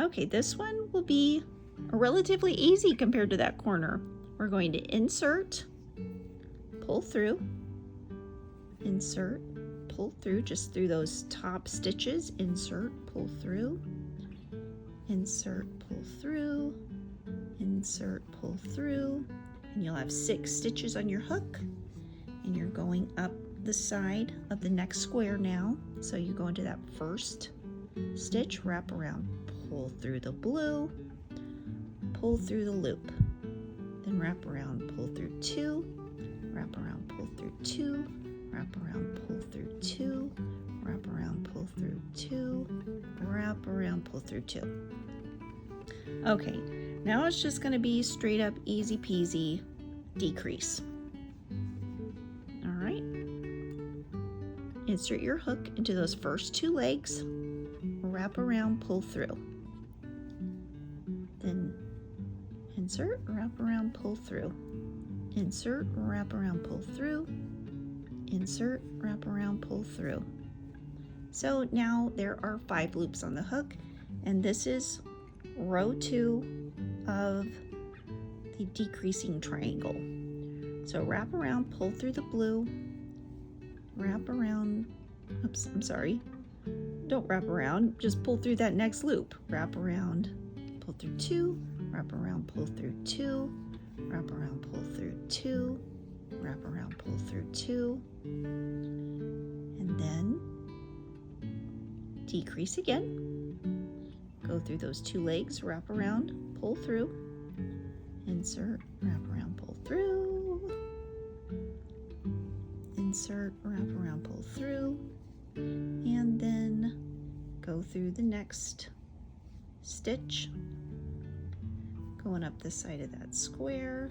Speaker 1: Okay, this one will be relatively easy compared to that corner. We're going to insert, pull through, insert, pull through, just through those top stitches, insert, pull through, insert, pull through, insert, pull through, and you'll have 6 stitches on your hook, and you're going up the side of the next square now. So you go into that first stitch, wrap around, pull through the blue, pull through the loop, then wrap around, pull through 2, wrap around, pull through 2, wrap around, pull through 2, wrap around, pull through 2, wrap around, pull through 2. Okay, now it's just going to be straight up easy peasy decrease. All right, insert your hook into those first 2 legs, wrap around, pull through, then insert, wrap around, pull through, insert, wrap around, pull through, insert, wrap around, pull through. So now there are 5 loops on the hook, and this is row 2 of the decreasing triangle. So wrap around, pull through the blue, wrap around, oops, I'm sorry, don't wrap around, just pull through that next loop, wrap around, pull through 2, wrap around, pull through 2, wrap around, pull through 2, wrap around, pull through 2, and then decrease again, go through those 2 legs, wrap around, pull through, insert, wrap around, pull through, insert, wrap around, pull through, and then go through the next stitch, going up the side of that square.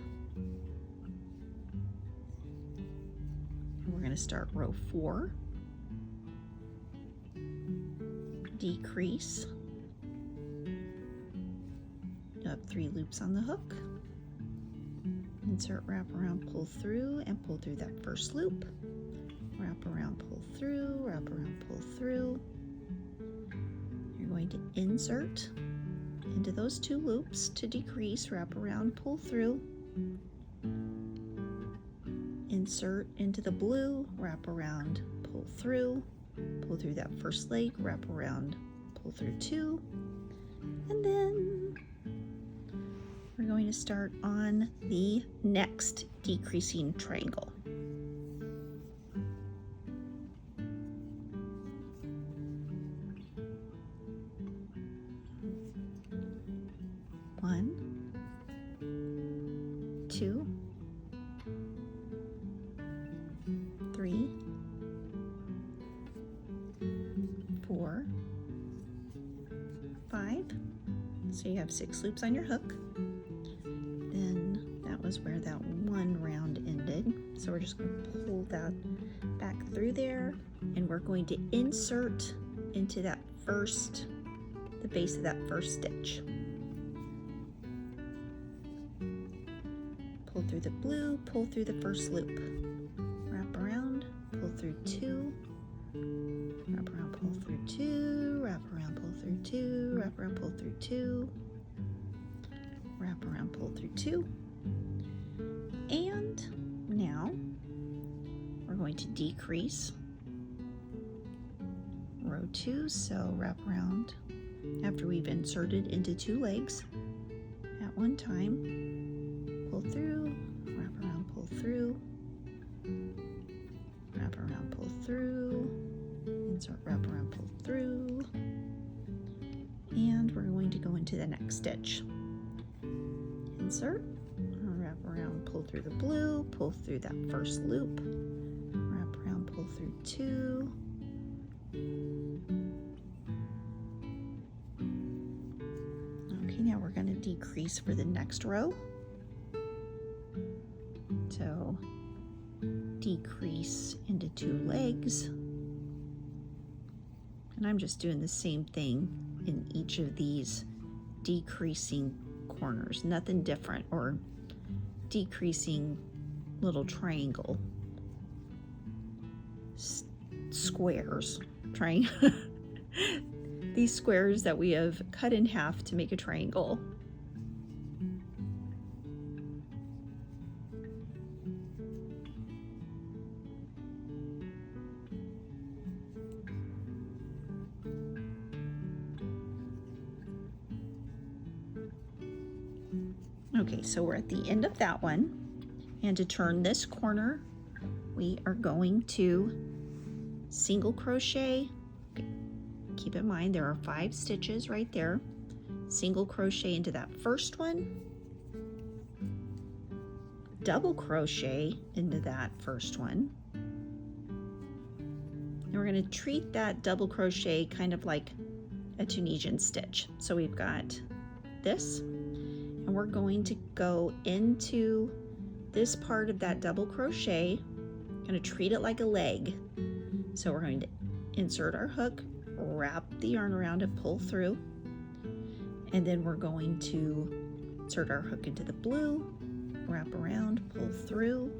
Speaker 1: And we're going to start row 4, decrease, you have 3 loops on the hook, insert, wrap around, pull through, and pull through that first loop, wrap around, pull through, wrap around, pull through. You're going to insert into those 2 loops to decrease, wrap around, pull through, insert into the blue, wrap around, pull through that first leg, wrap around, pull through 2, and then we're going to start on the next decreasing triangle. One, 2, 3, 4, 5. So you have 6 loops on your hook. Then that was where that one round ended. So we're just going to pull that back through there, and we're going to insert into that the base of that first stitch. Pull through the blue, pull through the first loop, wrap around, pull through 2, wrap around, pull through 2, wrap around, pull through 2, wrap around, pull through 2, wrap around, pull through 2. And now we're going to decrease row 2, so wrap around after we've inserted into 2 legs at one time, pull through, wrap around, pull through, wrap around, pull through, insert, wrap around, pull through, and we're going to go into the next stitch. Insert, wrap around, pull through the blue, pull through that first loop, wrap around, pull through 2, okay, now we're going to decrease for the next row. So decrease into 2 legs, and I'm just doing the same thing in each of these decreasing corners, nothing different, or decreasing little triangle squares, these squares that we have cut in half to make a triangle. Okay, so we're at the end of that one, and to turn this corner, we are going to single crochet. Okay. Keep in mind there are 5 stitches right there. Single crochet into that first one, double crochet into that first one, and we're going to treat that double crochet kind of like a Tunisian stitch. So we've got this, and we're going to go into this part of that double crochet, going to treat it like a leg. So we're going to insert our hook, wrap the yarn around and pull through, and then we're going to insert our hook into the blue, wrap around, pull through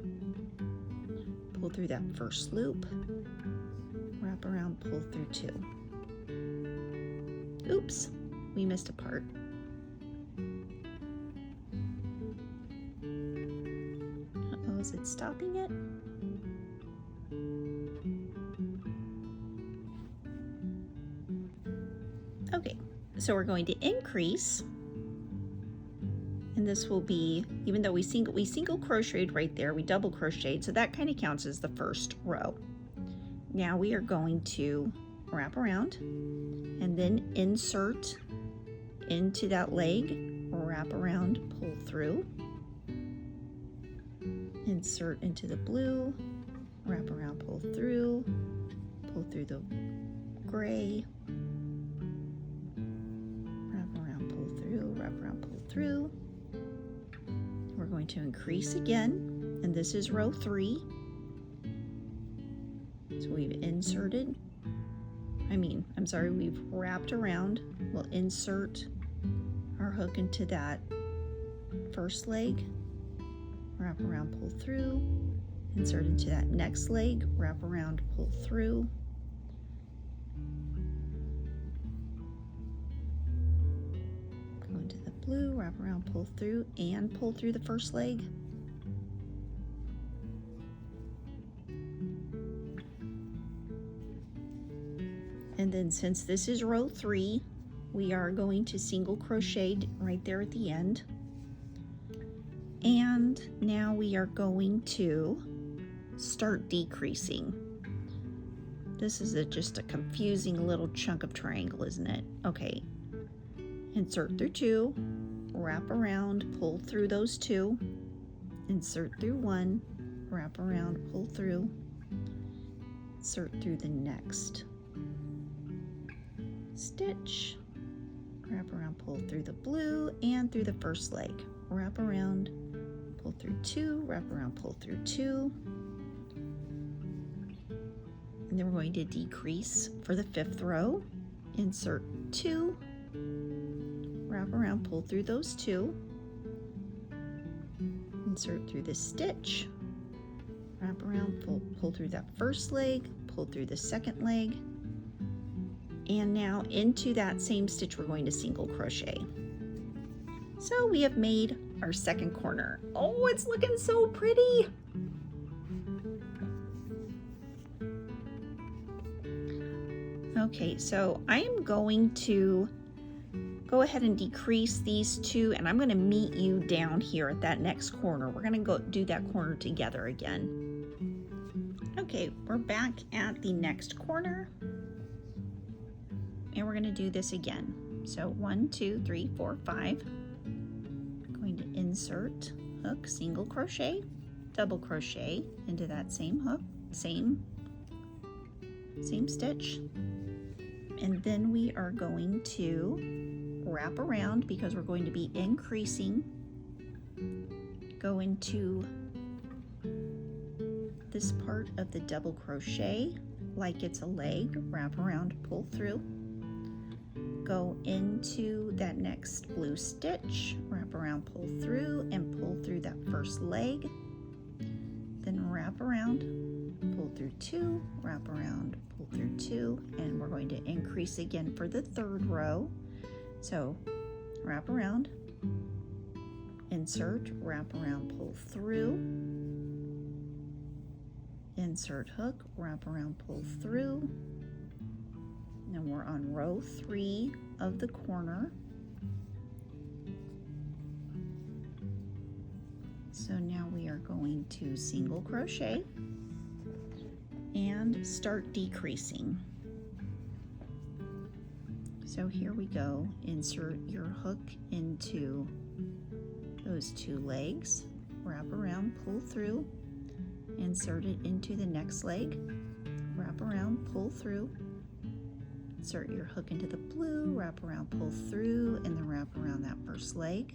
Speaker 1: that first loop, wrap around, pull through 2. Oops, we missed a part. Is it stopping it? Okay, so we're going to increase, and this will be, even though we single crocheted right there, we double crocheted, so that kind of counts as the first row. Now we are going to wrap around and then insert into that leg, wrap around, pull through, insert into the blue, wrap around, pull through the gray, wrap around, pull through, wrap around, pull through. We're going to increase again, and this is row 3. So we've inserted, we've wrapped around. We'll insert our hook into that first leg, wrap around, pull through, insert into that next leg, wrap around, pull through, go into the blue, wrap around, pull through, and pull through the first leg. And then since this is row 3, we are going to single crochet right there at the end. And now we are going to start decreasing. This is just a confusing little chunk of triangle, isn't it? Okay, insert through 2, wrap around, pull through those 2, insert through 1, wrap around, pull through, insert through the next stitch, wrap around, pull through the blue and through the first leg, wrap around, pull through 2, wrap around, pull through 2, and then we're going to decrease for the 5th row. Insert 2, wrap around, pull through those 2, insert through the stitch, wrap around, pull through that first leg, pull through the second leg, and now into that same stitch we're going to single crochet. So we have made our second corner. Oh, it's looking so pretty. Okay, so I am going to go ahead and decrease these 2, and I'm going to meet you down here at that next corner. We're going to go do that corner together again. Okay, we're back at the next corner, and we're going to do this again. So 1, 2, 3, 4, 5. I'm going to insert, hook, single crochet, double crochet into that same hook, same stitch, and then we are going to wrap around because we're going to be increasing, go into this part of the double crochet like it's a leg, wrap around, pull through, go into that next blue stitch, wrap around, pull through, and pull through that first leg, then wrap around, pull through 2, wrap around, pull through 2, and we're going to increase again for the 3rd row. So wrap around, insert, wrap around, pull through, insert hook, wrap around, pull through. Now we're on row 3 of the corner. So now we are going to single crochet and start decreasing. So here we go. Insert your hook into those 2 legs, wrap around, pull through, insert it into the next leg, wrap around, pull through, insert your hook into the blue, wrap around, pull through, and then wrap around that first leg.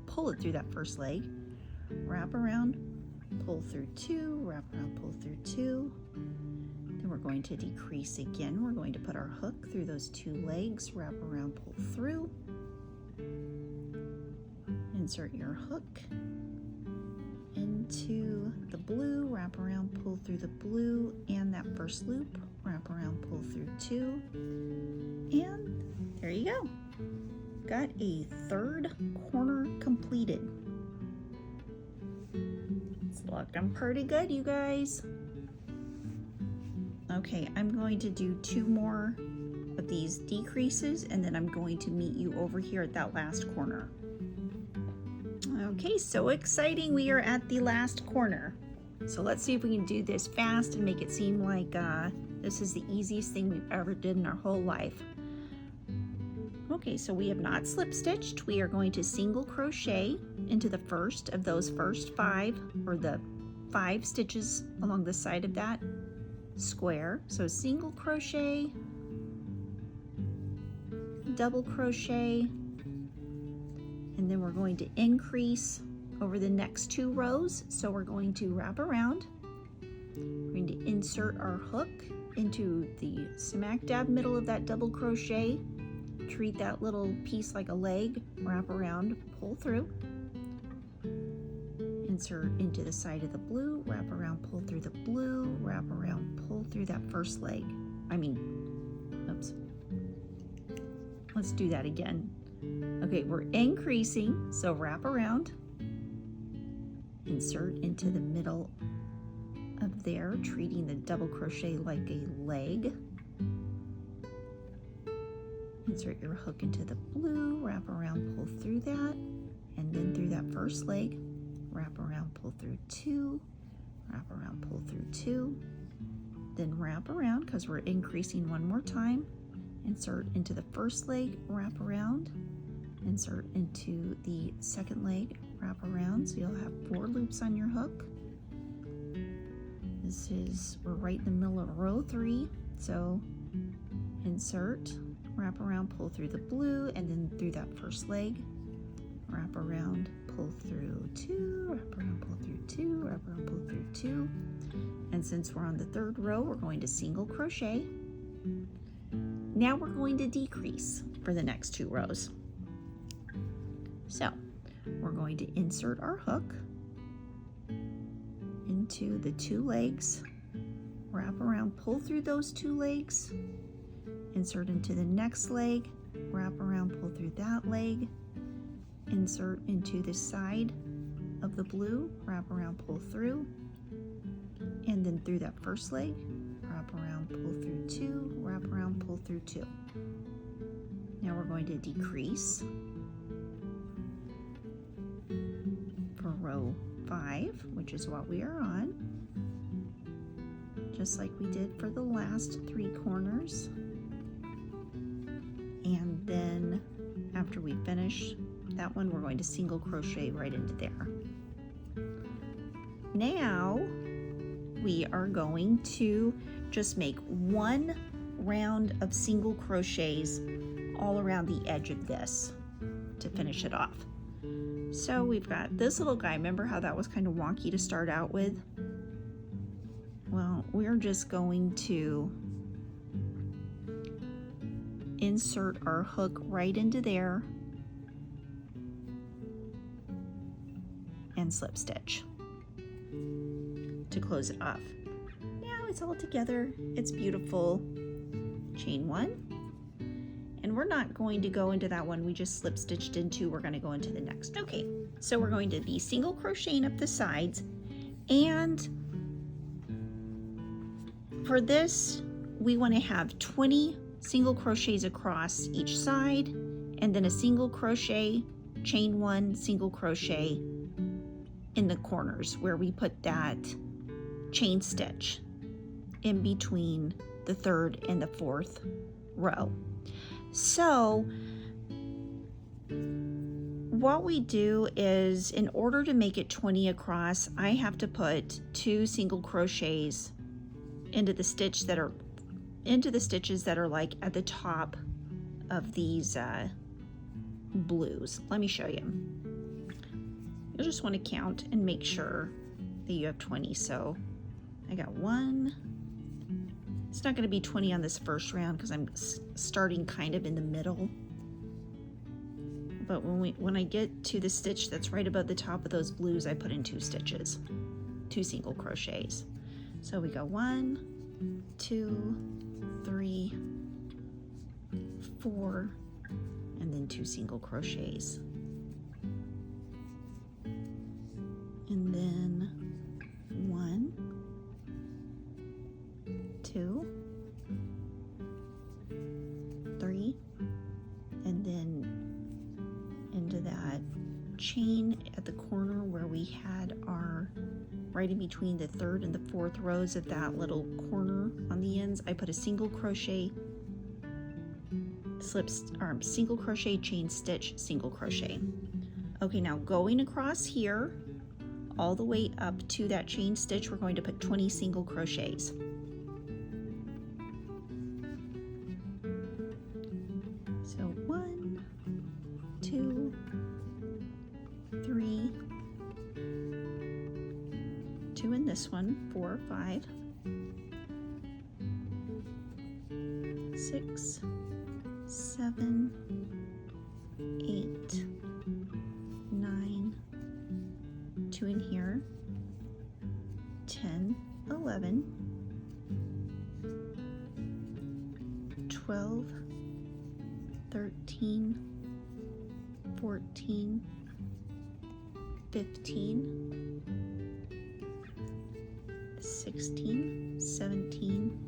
Speaker 1: Pull it through that first leg, wrap around, pull through 2, wrap around, pull through 2. Then we're going to decrease again. We're going to put our hook through those 2 legs, wrap around, pull through, insert your hook into the blue, wrap around, pull through the blue and that first loop, wrap around, pull through 2, and there you go. Got a 3rd corner completed. It's looking pretty good, you guys. Okay, I'm going to do 2 more of these decreases, and then I'm going to meet you over here at that last corner. Okay, so exciting. We are at the last corner. So let's see if we can do this fast and make it seem like this is the easiest thing we've ever did in our whole life. Okay, so we have not slip stitched. We are going to single crochet into the first of those first 5, or the 5 stitches along the side of that square. So single crochet, double crochet, and then we're going to increase over the next 2 rows. So we're going to wrap around. We're going to insert our hook into the smack dab middle of that double crochet. Treat that little piece like a leg, wrap around, pull through, insert into the side of the blue, wrap around, pull through the blue, wrap around, pull through that first leg. Oops. Let's do that again. Okay, we're increasing, so wrap around, insert into the middle of there, treating the double crochet like a leg, insert your hook into the blue, wrap around, pull through that, and then through that first leg, wrap around, pull through 2, wrap around, pull through 2, then wrap around because we're increasing one more time, insert into the first leg, wrap around, insert into the second leg, wrap around, so you'll have 4 loops on your hook. We're right in the middle of row 3, so insert, wrap around, pull through the blue, and then through that first leg, wrap around, pull through 2, wrap around, pull through 2, wrap around, pull through 2. And since we're on the 3rd row, we're going to single crochet. Now we're going to decrease for the next 2 rows. So we're going to insert our hook into the 2 legs, wrap around, pull through those 2 legs, insert into the next leg, wrap around, pull through that leg, insert into the side of the blue, wrap around, pull through, and then through that first leg, wrap around, pull through 2, wrap around, pull through 2. Now we're going to decrease for row 5, which is what we are on, just like we did for the last 3 corners. And then after we finish that one, we're going to single crochet right into there. Now we are going to just make 1 round of single crochets all around the edge of this to finish it off. So we've got this little guy. Remember how that was kind of wonky to start out with? Well, we're just going to insert our hook right into there and slip stitch to close it off. Now it's all together. It's beautiful. Chain 1. And we're not going to go into that one we just slip stitched into. We're going to go into the next. Okay, so we're going to be single crocheting up the sides, and for this we want to have 20 single crochets across each side, and then a single crochet, chain 1, single crochet in the corners where we put that chain stitch in between the 3rd and the 4th row. So what we do is, in order to make it 20 across, I have to put 2 single crochets into the stitches that are like at the top of these blues. Let me show you. You'll just want to count and make sure that you have 20. So I got 1. It's not going to be 20 on this first round because I'm starting kind of in the middle. But when I get to the stitch that's right above the top of those blues, I put in 2 stitches, 2 single crochets. So we go 1, 2, 3, 4, and then 2 single crochets. And then 1, 2, 3, and then into that chain at the corner where we had our, right in between the 3rd and the 4th rows of that little corner on the ends, I put a single crochet, single crochet, chain stitch, single crochet. Okay, now going across here all the way up to that chain stitch, we're going to put 20 single crochets. So 1, 2, 3, 2 in this one, 4, 5, 6, 7, 8, 9, 2 in here, 10, 11, 12, 13, 14, 15, 16, 17,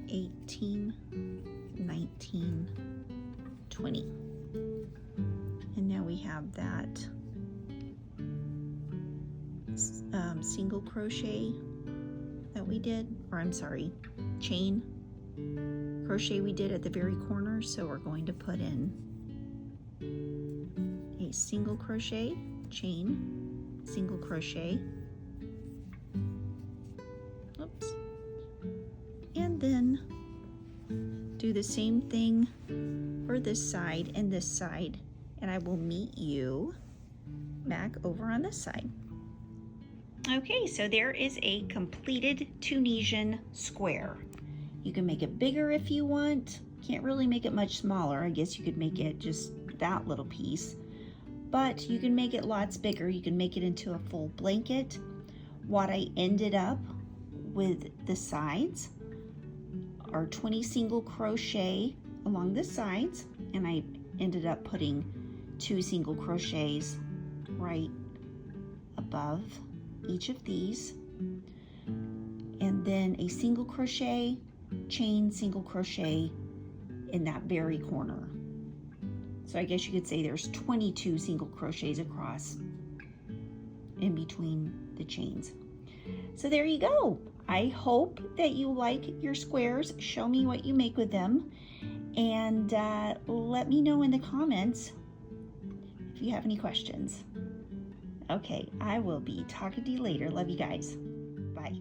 Speaker 1: 18, 19, have that single crochet that we did, or I'm sorry, chain crochet we did at the very corner. So we're going to put in a single crochet, chain, single crochet, oops, and then do the same thing for this side and this side, and I will meet you back over on this side. Okay, so there is a completed Tunisian square. You can make it bigger if you want. Can't really make it much smaller. I guess you could make it just that little piece, but you can make it lots bigger. You can make it into a full blanket. What I ended up with the sides are 20 single crochet along the sides, and I ended up putting 2 single crochets right above each of these, and then a single crochet, chain, single crochet in that very corner. So I guess you could say there's 22 single crochets across in between the chains. So there you go. I hope that you like your squares. Show me what you make with them, and let me know in the comments if you have any questions. Okay, I will be talking to you later. Love you guys. Bye.